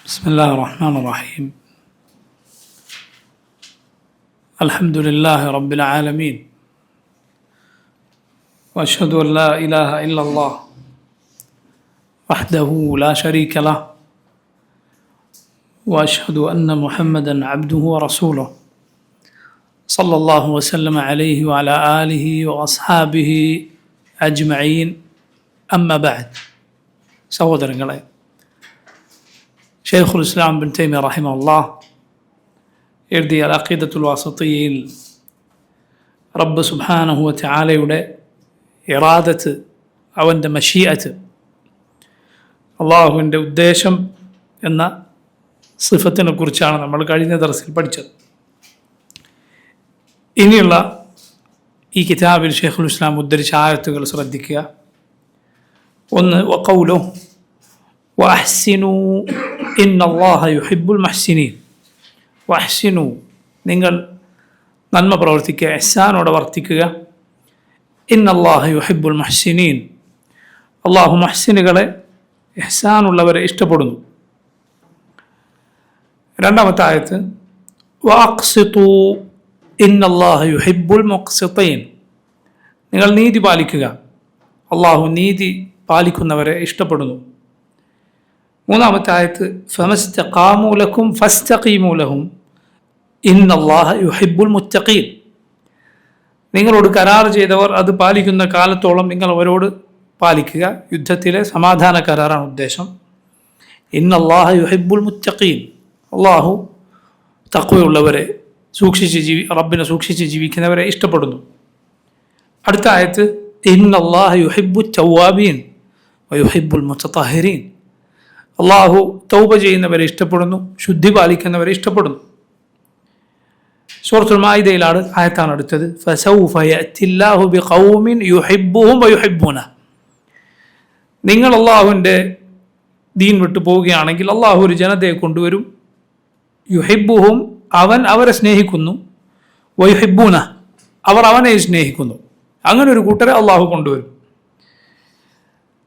بسم الله الرحمن الرحيم. الحمد لله رب العالمين، وأشهد أن لا إله إلا الله وحده لا شريك له، وأشهد أن محمدا عبده ورسوله صلى الله وسلم عليه وعلى آله وأصحابه أجمعين. أما بعد. സഹോദരങ്ങളെ, ഷെയ്ഖുൽ ഇസ്ലാം ബിൻ തൈമിയ്യ റഹിമഹുല്ലാഹ് എഴുതിയ അൽ അഖീദത്തുൽ വാസിത്തിയ്യയിൽ റബ്ബ് സുബ്ഹാനഹു വ തആലയുടെ ഇറാദത്ത്, അവൻ്റെ മശീഅത്ത്, അള്ളാഹുവിൻ്റെ ഉദ്ദേശം എന്ന സിഫത്തിനെ കുറിച്ചാണ് നമ്മൾ കഴിഞ്ഞ ദർസിൽ പഠിച്ചത്. ഇനിയുള്ള ഈ കിതാബിൽ ഷെയ്ഖുൽ ഇസ്ലാം ഉദ്ധരിച്ച ആയത്തുകൾ ശ്രദ്ധിക്കുക. ഒന്ന്, വഖൗലുഹു വഅഹ്സിനൂ ഇന്നല്ലാഹ യുഹിബ്ബുൽ മുഹ്സിനീൻ. വഅഹ്സിനൂ, നിങ്ങൾ നന്മ പ്രവർത്തിക്കുക, ഇഹ്സാനോടെ വർത്തിക്കുക. ഇന്നല്ലാഹ യുഹിബ്ബുൽ മുഹ്സിനീൻ, അള്ളാഹു മുഹ്സിനുകളെ, ഇഹ്സാനുള്ളവരെ ഇഷ്ടപ്പെടുന്നു. രണ്ടാമത്തെ ആയത്ത്, വഅഖ്സിതൂ ഇന്നല്ലാഹ യുഹിബ്ബുൽ മുഖ്സിതീൻ, നിങ്ങൾ നീതി പാലിക്കുക, അള്ളാഹു നീതി പാലിക്കുന്നവരെ ഇഷ്ടപ്പെടുന്നു. മൂന്നാമത്തെ ആയത്ത്, ഫമസ്തഖാമൂ ലക്കും ഫസ്തഖീമൂ ലഹും ഇന്നല്ലാഹ യുഹിബ്ബുൽ മുത്തഖീൻ, നിങ്ങളോട് കരാർ ചെയ്തവർ അത് പാലിക്കുന്ന കാലത്തോളം നിങ്ങൾ അവരോട് പാലിക്കുക. യുദ്ധത്തിലെ സമാധാന കരാറാണ് ഉദ്ദേശം. ഇന്നല്ലാഹ യുഹിബ്ബുൽ മുത്തഖീൻ, അള്ളാഹു തഖ്വയുള്ളവരെ, റബ്ബിനെ സൂക്ഷിച്ച് ജീവിക്കുന്നവരെ ഇഷ്ടപ്പെടുന്നു. അടുത്ത ആയത്ത്, ഇന്നല്ലാഹ യുഹിബ്ബുൽ തവ്വാബീൻ വയുഹിബ്ബുൽ മുതതഹിരീൻ, അള്ളാഹു തൗബ ചെയ്യുന്നവരെ ഇഷ്ടപ്പെടുന്നു, ശുദ്ധി പാലിക്കുന്നവരെ ഇഷ്ടപ്പെടുന്നു. സൂറത്തുൽ മാഇദയിലാണ് ആയത്താണ് അടുത്തത്, ഫസൗഫ യഅതില്ലാഹു ബിഖൗമിൻ യുഹിബ്ബുഹും വയുഹിബ്ബൂനഹു, നിങ്ങൾ അള്ളാഹുവിൻ്റെ ദീൻ വിട്ടു പോവുകയാണെങ്കിൽ അള്ളാഹു ഒരു ജനതയെ കൊണ്ടുവരും. യുഹിബ്ബുഹും, അവൻ അവരെ സ്നേഹിക്കുന്നു. വയുഹിബ്ബൂനഹു, അവർ അവനെ സ്നേഹിക്കുന്നു. അങ്ങനെ ഒരു കൂട്ടരെ അള്ളാഹു കൊണ്ടുവരും.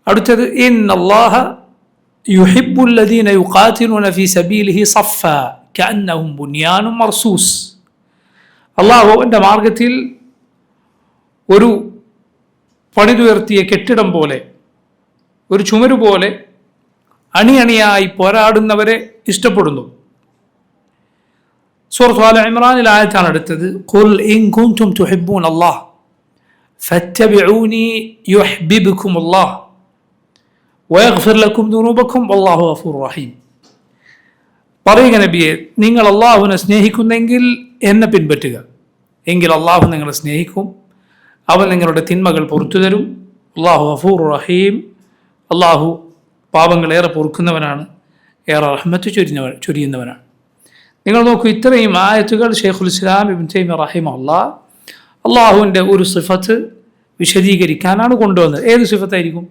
അടുത്തത്, ഇന്നല്ലാഹ യുഹിബ്ബുൽ ലദീന യുഖാതിലൂന ഫീ സബീലിഹി സഫ്ഫാ കഅന്നഹും ബുനിയാനും മർസൂസ്, അള്ളാഹു അവൻ്റെ മാർഗത്തിൽ ഒരു പണിതുയർത്തിയ കെട്ടിടം പോലെ, ഒരു ചുമരുപോലെ അണിയണിയായി പോരാടുന്നവരെ ഇഷ്ടപ്പെടുന്നു. സൂറത്ത് ആല ഇമ്രാനിൽ ആയത്താണ് അടുത്തത്, ഖുൽ ഇൻ കുൻതും തുഹിബ്ബൂന അല്ലാഹ് ഫത്തബിഊനി യുഹ്ബിബുകുമുല്ലാഹ് വയഗ്ഫിർ ലക്കും ദുനൂബക്കും വല്ലാഹു ഗഫൂറുർ റഹീം. പറയുക നബിയെ, നിങ്ങൾ അള്ളാഹുവിനെ സ്നേഹിക്കുന്നെങ്കിൽ എന്നെ പിൻപറ്റുക, എങ്കിൽ അള്ളാഹു നിങ്ങളെ സ്നേഹിക്കും, അവൻ നിങ്ങളുടെ തിന്മകൾ പുറത്തു തരും. അള്ളാഹു ഗഫൂറുർ റഹീം, അള്ളാഹു പാപങ്ങളേറെ പൊറുക്കുന്നവനാണ്, ഏറെ റഹ്മത്ത് ചൊരിയുന്നവനാണ്. നിങ്ങൾ നോക്കൂ, ഇത്രയും ആയത്തുകൾ ഷെയ്ഖുൽ ഇസ്ലാം ഇബ്നു തൈമിയ്യ റഹിമഹുല്ലാഹ് അള്ളാഹുവിൻ്റെ ഒരു സിഫത്ത് വിശദീകരിക്കാനാണ് കൊണ്ടുവന്നത്. ഏത് സിഫത്തായിരിക്കും?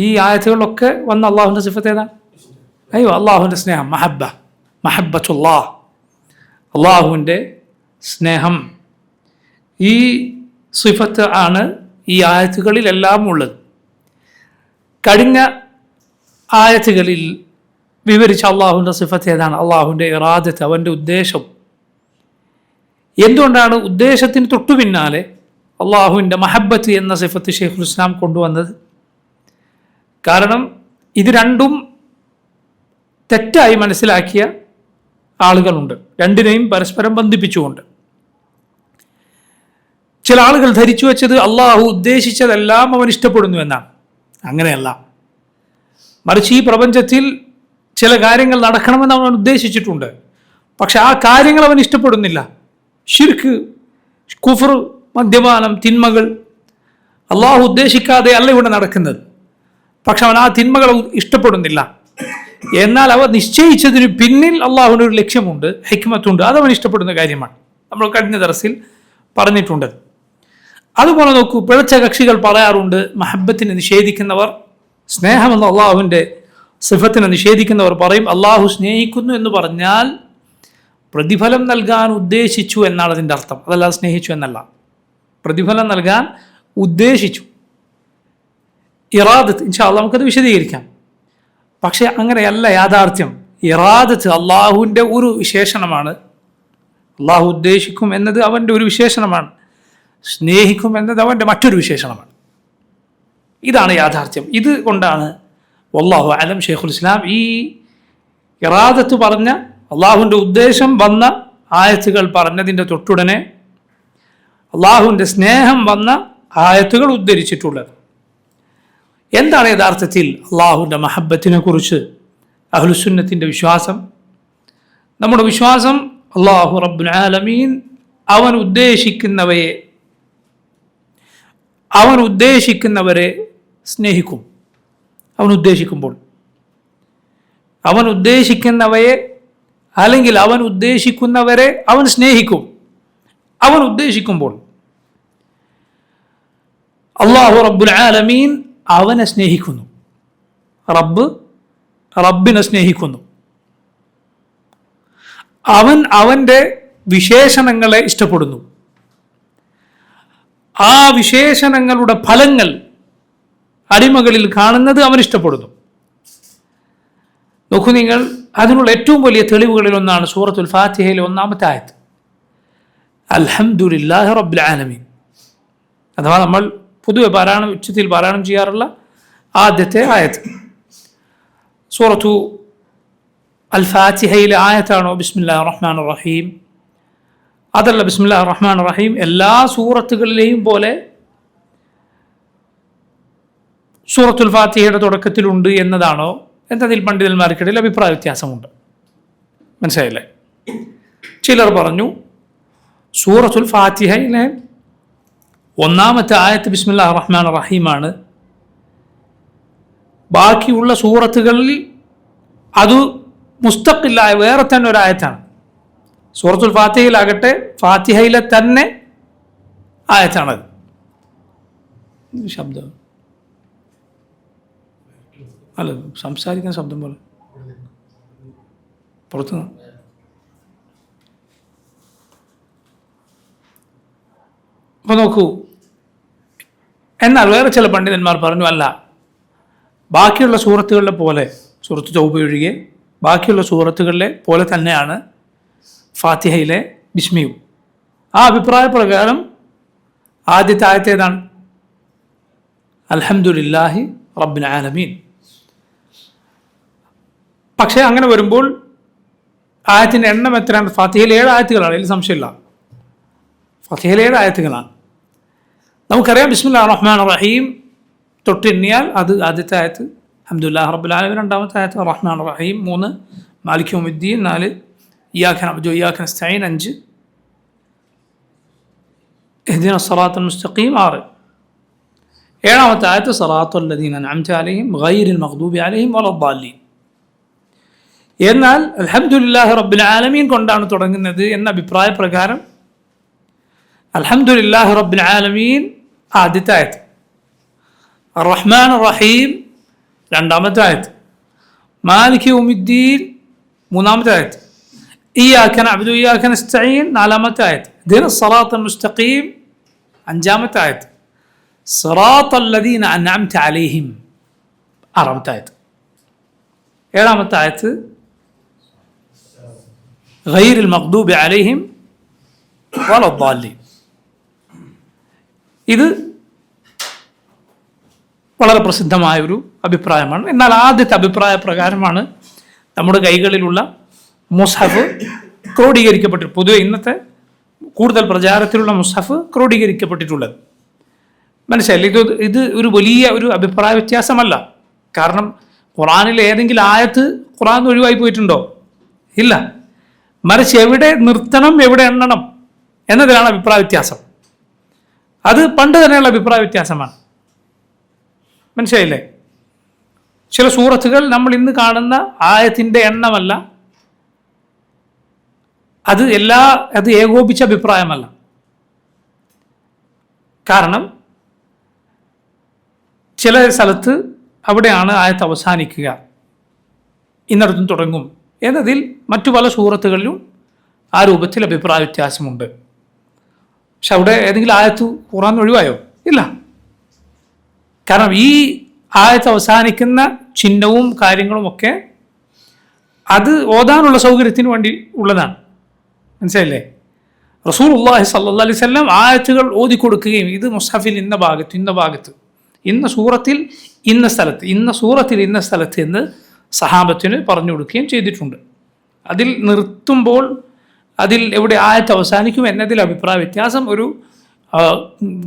ഈ ആയത്തുകളിലൊക്കെ വന്ന അള്ളാഹുവിൻ്റെ സിഫത്ത് ഏതാ? അയ്യോ, അള്ളാഹുവിൻ്റെ സ്നേഹം, മഹബ്ബത്തുല്ലാഹ്, അള്ളാഹുവിൻ്റെ സ്നേഹം. ഈ സിഫത്ത് ആണ് ഈ ആയത്തുകളിലെല്ലാം ഉള്ളത്. കഴിഞ്ഞ ആയത്തുകളിൽ വിവരിച്ച അള്ളാഹുവിൻ്റെ സിഫത്ത് ഏതാണ്? അള്ളാഹുവിൻ്റെ ഇറാദത്ത്, അവൻ്റെ ഉദ്ദേശം. എന്തുകൊണ്ടാണ് ഉദ്ദേശത്തിന് തൊട്ടു പിന്നാലെ അള്ളാഹുവിൻ്റെ മഹബ്ബത്ത് എന്ന സിഫത്ത് ഷെയ്ഖുൽ ഇസ്ലാം കൊണ്ടുവന്നത്? കാരണം ഇത് രണ്ടും തെറ്റായി മനസ്സിലാക്കിയ ആളുകളുണ്ട്, രണ്ടിനെയും പരസ്പരം ബന്ധിപ്പിച്ചുകൊണ്ട്. ചില ആളുകൾ ധരിച്ചു വെച്ചത് അള്ളാഹു ഉദ്ദേശിച്ചതെല്ലാം അവൻ ഇഷ്ടപ്പെടുന്നു എന്നാണ്. അങ്ങനെയല്ല. മറിച്ച് ഈ പ്രപഞ്ചത്തിൽ ചില കാര്യങ്ങൾ നടക്കണമെന്ന് അവൻ ഉദ്ദേശിച്ചിട്ടുണ്ട്, പക്ഷെ ആ കാര്യങ്ങൾ അവൻ ഇഷ്ടപ്പെടുന്നില്ല. ശിർക്ക്, കുഫർ, മദ്യപാനം, തിന്മകൾ അള്ളാഹു ഉദ്ദേശിക്കാതെ അല്ല ഇവിടെ നടക്കുന്നത്. പക്ഷെ അവൻ ആ തിന്മകൾ ഇഷ്ടപ്പെടുന്നില്ല. എന്നാൽ അവ നിശ്ചയിച്ചതിന് പിന്നിൽ അള്ളാഹുവിന് ഒരു ലക്ഷ്യമുണ്ട്, ഹിക്മത്തുണ്ട്, അതവൻ ഇഷ്ടപ്പെടുന്ന കാര്യമാണ്. നമ്മൾ കഴിഞ്ഞ ദർസിൽ പറഞ്ഞിട്ടുണ്ട്. അതുപോലെ നോക്കൂ, പിഴച്ച കക്ഷികൾ പറയാറുണ്ട്, മഹബ്ബത്തിനെ നിഷേധിക്കുന്നവർ, സ്നേഹമെന്ന അള്ളാഹുവിൻ്റെ സിഫത്തിനെ നിഷേധിക്കുന്നവർ പറയും, അള്ളാഹു സ്നേഹിക്കുന്നു എന്ന് പറഞ്ഞാൽ പ്രതിഫലം നൽകാൻ ഉദ്ദേശിച്ചു എന്നാണ് അതിൻ്റെ അർത്ഥം, അതല്ലാതെ സ്നേഹിച്ചു എന്നല്ല. പ്രതിഫലം നൽകാൻ ഉദ്ദേശിച്ചു. ഇറാദത്ത് ഇൻഷാ അള്ളാഹ് നമുക്കത് വിശദീകരിക്കാം. പക്ഷെ അങ്ങനെയല്ല യാഥാർത്ഥ്യം. ഇറാദത്ത് അള്ളാഹുവിൻ്റെ ഒരു വിശേഷണമാണ്. അള്ളാഹു ഉദ്ദേശിക്കും എന്നത് അവൻ്റെ ഒരു വിശേഷണമാണ്. സ്നേഹിക്കും എന്നത് അവൻ്റെ മറ്റൊരു വിശേഷണമാണ്. ഇതാണ് യാഥാർത്ഥ്യം. ഇത് കൊണ്ടാണ് വല്ലാഹു അലം ഷെയ്ഖുൽ ഇസ്ലാം ഈ ഇറാദത്ത് പറഞ്ഞ അള്ളാഹുവിൻ്റെ ഉദ്ദേശം വന്ന ആയത്തുകൾ പറഞ്ഞതിൻ്റെ തൊട്ടുടനെ അള്ളാഹുവിൻ്റെ സ്നേഹം വന്ന ആയത്തുകൾ ഉദ്ധരിച്ചിട്ടുള്ളത്. എന്താണ് യഥാർത്ഥത്തിൽ അള്ളാഹുവിൻ്റെ മഹബത്തിനെ കുറിച്ച് അഹ്ലുസുന്നത്തിൻ്റെ വിശ്വാസം? നമ്മുടെ വിശ്വാസം അള്ളാഹു റബ്ബുൽ ആലമീൻ അവൻ ഉദ്ദേശിക്കുന്നവരെ സ്നേഹിക്കും. അവൻ ഉദ്ദേശിക്കുമ്പോൾ അവൻ ഉദ്ദേശിക്കുന്നവയെ അല്ലെങ്കിൽ അവൻ ഉദ്ദേശിക്കുന്നവരെ അവൻ സ്നേഹിക്കും. അവൻ ഉദ്ദേശിക്കുമ്പോൾ അള്ളാഹു റബ്ബുൽ ആലമീൻ അവനെ സ്നേഹിക്കുന്നു. റബ്ബിനെ സ്നേഹിക്കുന്നു. അവൻ അവൻ്റെ വിശേഷണങ്ങളെ ഇഷ്ടപ്പെടുന്നു. ആ വിശേഷണങ്ങളുടെ ഫലങ്ങൾ അടിമകളിൽ കാണുന്നത് അവൻ ഇഷ്ടപ്പെടുന്നു. നോക്കൂ നിങ്ങൾ, അതിനുള്ള ഏറ്റവും വലിയ തെളിവുകളിൽ ഒന്നാണ് സൂറത്തുൽ ഫാത്തിഹയിലെ 1-ാമത്തെ ആയത്ത്, അൽഹംദുലില്ലാഹി റബ്ബിൽ ആലമീൻ. അഥവാ നമ്മൾ പൊതുവെ ഉച്ചത്തിൽ പാരായണം ചെയ്യാറുള്ള ആദ്യത്തെ ആയത്ത്. സൂറത്തു അൽ ഫാത്തിഹയിലെ ആയത്താണോ ബിസ്മില്ലാഹിർ റഹ്മാനിർ റഹീം? അതല്ല, ബിസ്മില്ലാഹിർ റഹ്മാനിർ റഹീം എല്ലാ സൂറത്തുകളിലെയും പോലെ സൂറത്തുൽ ഫാത്തിഹയുടെ തുടക്കത്തിലുണ്ട് എന്നതാണോ എന്നതിൽ പണ്ഡിതന്മാർക്കിടയിൽ അഭിപ്രായ വ്യത്യാസമുണ്ട്. മനസ്സിലായില്ലേ? ചിലർ പറഞ്ഞു സൂറത്തുൽ ഫാത്തിഹയിലെ 1-ാമത്തെ ആയത്ത് ബിസ്മില്ലാഹിർ റഹ്മാനിർ റഹീമാണ്. ബാക്കിയുള്ള സൂറത്തുകളിൽ അത് മുസ്തഖില്ലായ വേറെ തന്നെ ഒരു ആയത്താണ്. സൂറത്തുൽ ഫാത്തിഹയിലാകട്ടെ ഫാത്തിഹയിലെ തന്നെ ആയത്താണത്. ശബ്ദം അല്ല, സംസാരിക്കുന്ന ശബ്ദം പോലെ പുറത്തു. അപ്പോൾ നോക്കൂ, എന്നാൽ വേറെ ചില പണ്ഡിതന്മാർ പറഞ്ഞു അല്ല, ബാക്കിയുള്ള സൂറത്തുകളിലെ പോലെ, സൂറത്ത് തൗബ ഒഴികെ ബാക്കിയുള്ള സൂറത്തുകളിലെ പോലെ തന്നെയാണ് ഫാത്തിഹയിലെ ബിസ്മിയും. ആ അഭിപ്രായ പ്രകാരം ആദ്യത്തെ ആയത്ത് ഏതാണ്? അൽഹംദുലില്ലാഹി റബ്ബിൽ ആലമീൻ. പക്ഷേ അങ്ങനെ വരുമ്പോൾ ആയത്തിൻ്റെ എണ്ണം എത്രയാണ്? ഫാത്തിഹയിൽ 7 ആയത്തുകളാണ്, അതിൽ സംശയമില്ല. ഫാത്തിഹയിൽ 7 ആയത്തുകളാണ്. നമുക്കറിയാം ബിസ്മില്ലാഹിർ റഹ്മാനിർ റഹീം തൊട്ടെണ്ണിയാൽ അത് ആദ്യത്തെ ആയത്ത്, അൽഹംദുലില്ലാഹി റബ്ബിൽ ആലമീൻ 2-ാമത്തെ ആയത്ത്, റഹ്മാനിർ റഹീം 3, മാലിക് യൗമിദ്ദീൻ 4, ഇയ്യാക നഅ്ബുദു വഇയ്യാക നസ്തഈൻ 5, ഇഹ്ദിന സ്സറാത്തൽ മുസ്തഖീം 6. 7-ാമത്തെ ആയത്ത് സിറാത്തൽ ലദീന അൻഅംത അലൈഹിം ഗൈറിൽ മഗ്ദൂബി അലൈഹിം വലദ്ദാല്ലീൻ. എന്നാൽ അൽഹംദുലില്ലാഹി റബ്ബിൽ ആലമീൻ കൊണ്ടാണ് തുടങ്ങുന്നത് എന്ന അഭിപ്രായ പ്രകാരം അൽഹംദുലില്ലാഹി റബ്ബിൽ ആലമീൻ ആദ്യത്തെ ആയത്ത്, റഹ്മാൻ റഹീം 2-ാമത്തെ ആയത്ത്, മാലിക് യൗമിദ്ദീൻ 3-ാമത്തെ ആയത്ത്, ഇയ്യാക നഅ്ബുദു വഇയ്യാക നസ്തഈൻ 4-ാമത്തെ ആയത്ത്, ഇഹ്ദിന സ്സറാത്തൽ മുസ്തഖീം 5-ാമത്തെ ആയത്ത്, സിറാത്തൽ ലദീന അൻഅംത അലൈഹിം 6-ാമത്തെ ആയത്ത്. 7-ാമത്തെ ആയത്ത് ഗൈറിൽ മഗ്ദൂബി അലൈഹിം വലദ്ദാല്ലീൻ. ഇത് വളരെ പ്രസിദ്ധമായ ഒരു അഭിപ്രായമാണ്. എന്നാൽ ആദ്യത്തെ അഭിപ്രായ പ്രകാരമാണ് നമ്മുടെ കൈകളിലുള്ള മുസ്ഹഫ് ക്രോഡീകരിക്കപ്പെട്ടിട്ടുള്ളത്. പൊതുവെ ഇന്നത്തെ കൂടുതൽ പ്രചാരത്തിലുള്ള മുസ്ഹഫ് ക്രോഡീകരിക്കപ്പെട്ടിട്ടുള്ളത്. മനസ്സിലായില്ലേ? ഇത് ഒരു വലിയ ഒരു അഭിപ്രായ വ്യത്യാസമല്ല. കാരണം ഖുറാനിലെ ഏതെങ്കിലും ആയത്ത് ഖുറാൻ ഒഴിവായി പോയിട്ടുണ്ടോ? ഇല്ല. മറിച്ച് എവിടെ നിർത്തണം, എവിടെ എണ്ണണം എന്നതിലാണ് അഭിപ്രായ വ്യത്യാസം. അത് പണ്ട് തന്നെയുള്ള അഭിപ്രായ വ്യത്യാസമാണ്. മനസ്സിലായില്ലേ? ചില സൂറത്തുകൾ നമ്മൾ ഇന്ന് കാണുന്ന ആയത്തിൻ്റെ എണ്ണമല്ല, അത് ഏകോപിച്ച അഭിപ്രായമല്ല. കാരണം ചില സ്ഥലത്ത് അവിടെയാണ് ആയത്ത് അവസാനിക്കുക, ഇന്നടത്തും തുടങ്ങും എന്നതിൽ മറ്റു പല സൂറത്തുകളിലും ആ രൂപത്തിൽ അഭിപ്രായ വ്യത്യാസമുണ്ട്. പക്ഷെ അവിടെ ഏതെങ്കിലും ആയത്ത് ഖുറാൻ ഒഴിവായോ? ഇല്ല. കാരണം ഈ ആയത്ത് അവസാനിക്കുന്ന ചിഹ്നവും കാര്യങ്ങളുമൊക്കെ അത് ഓതാനുള്ള സൗകര്യത്തിന് വേണ്ടി ഉള്ളതാണ്. മനസ്സിലായില്ലേ? റസൂലുള്ളാഹി സ്വല്ലല്ലാഹി അലൈഹി വസല്ലം ആയത്തുകൾ ഓതിക്കൊടുക്കുകയും ഇത് മുസ്ഹഫിൽ ഇന്ന ഭാഗത്ത് ഇന്ന സൂറത്തിൽ ഇന്ന സ്ഥലത്ത് ഇന്ന സൂറത്തിൽ ഇന്ന സ്ഥലത്ത് എന്ന് സഹാബത്തിന് പറഞ്ഞു കൊടുക്കുകയും ചെയ്തിട്ടുണ്ട്. അതിൽ നിർത്തുമ്പോൾ അതിൽ എവിടെ ആയത്ത് അവസാനിക്കും എന്നതിൽ അഭിപ്രായ വ്യത്യാസം ഒരു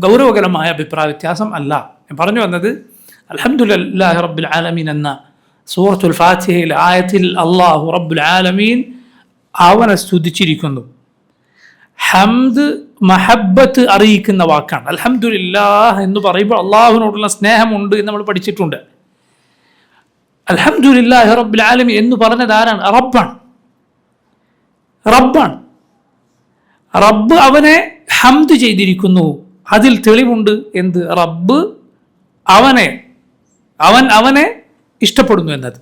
ഗൗരവകരമായ അഭിപ്രായ വ്യത്യാസം അല്ല. ഞാൻ പറഞ്ഞു വന്നത് അൽഹംദുലില്ലാഹി റബ്ബിൽ ആലമീൻ എന്ന സൂറത്തുൽ ഫാത്തിഹയിലെ ആയത്തിൽ അല്ലാഹു റബ്ബുൽ ആലമീൻ അവനെ സ്തുതിച്ചിരിക്കുന്നു. ഹംദ് മഹബ്ബത്ത് അറിയിക്കുന്ന വാക്കാണ്. അൽഹംദുലില്ലാഹ് എന്ന് പറയുമ്പോൾ അള്ളാഹുവിനോടുള്ള സ്നേഹമുണ്ട് എന്ന് നമ്മൾ പഠിച്ചിട്ടുണ്ട്. അൽഹംദുലില്ലാഹി റബ്ബിൽ ആലമീൻ എന്ന് പറഞ്ഞത് ആരാണ്? റബ്ബാണ്. റബ്ബ് അവനെ ഹംദ് ചെയ്തിരിക്കുന്നു. അതിൽ തെളിവുണ്ട്. എന്ത്? റബ്ബ് അവനെ ഇഷ്ടപ്പെടുന്നു എന്നത്.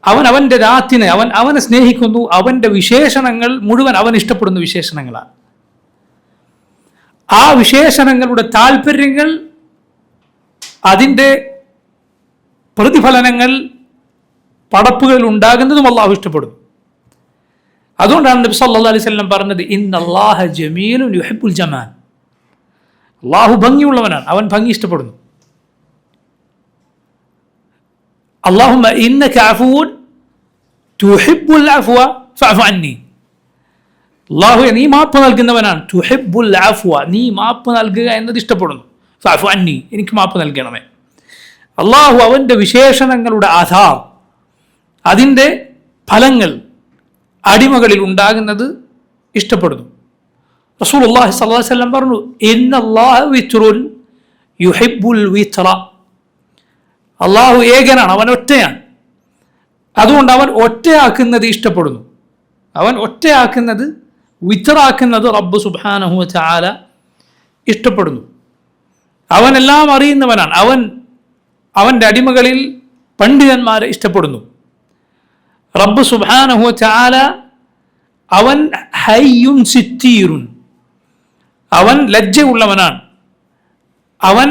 അവൻ്റെ ദാത്തിനെ അവനെ സ്നേഹിക്കുന്നു. അവൻ്റെ വിശേഷണങ്ങൾ മുഴുവൻ അവൻ ഇഷ്ടപ്പെടുന്ന വിശേഷണങ്ങളാണ്. ആ വിശേഷണങ്ങളുടെ താല്പര്യങ്ങൾ, അതിൻ്റെ പ്രതിഫലനങ്ങൾ പടപ്പുകളിൽ ഉണ്ടാകുന്നതും അള്ളാഹു ഇഷ്ടപ്പെടുന്നു. അതുകൊണ്ടാണ് നബി സല്ലല്ലാഹു അലൈഹി വസല്ലം പറഞ്ഞത് ഇന്നല്ലാഹ ജമീലുൻ യുഹിബ്ബുൽ ജമാൽ. അള്ളാഹു ഭംഗിയുള്ളവനാണ്, അവൻ ഭംഗി ഇഷ്ടപ്പെടുന്നു. അല്ലാഹുമ്മ ഇന്നക അഫൂൻ തുഹിബ്ബുൽ അഫ്വ ഫഅഫു അന്നി. അല്ലാഹുവേ, നീ മാപ്പ് നൽകുന്നവനാണ്. തുഹിബ്ബുൽ അഫ്വ, നീ മാപ്പ് നൽകുക എന്നത് ഇഷ്ടപ്പെടുന്നു. ഫഅഫു അന്നി, എനിക്ക് മാപ്പ് നൽകണമേ. അള്ളാഹു അവൻ്റെ വിശേഷണങ്ങളുടെ ആധാർ, അതിൻ്റെ ഫലങ്ങൾ അടിമകളിൽ ഉണ്ടാകുന്നത് ഇഷ്ടപ്പെടുന്നു. റസൂലുള്ളാഹി സ്വല്ലല്ലാഹു അലൈഹി വസല്ലം പറഞ്ഞു ഇന്നല്ലാഹ വിത്റുൻ യുഹിബ്ബുൽ വിത്ര. അള്ളാഹു ഏകനാണ്, അവൻ ഒറ്റയാണ്. അതുകൊണ്ട് അവൻ ഒറ്റയാക്കുന്നത് ഇഷ്ടപ്പെടുന്നു. അവൻ ഒറ്റയാക്കുന്നത്, വിത്റാക്കുന്നത് റബ്ബ് സുബ്ഹാനഹു വ തആല ഇഷ്ടപ്പെടുന്നു. അവനെല്ലാം അറിയുന്നവനാണ്. അവൻ്റെ അടിമകളിൽ പണ്ഡിതന്മാരെ ഇഷ്ടപ്പെടുന്നു. റബ്ബ് സുബ്ഹാനഹു വ തആല അവൻ ഹയ്യുൻ സിത്തീറുൻ, അവൻ ലജ്ജയുള്ളവനാണ്, അവൻ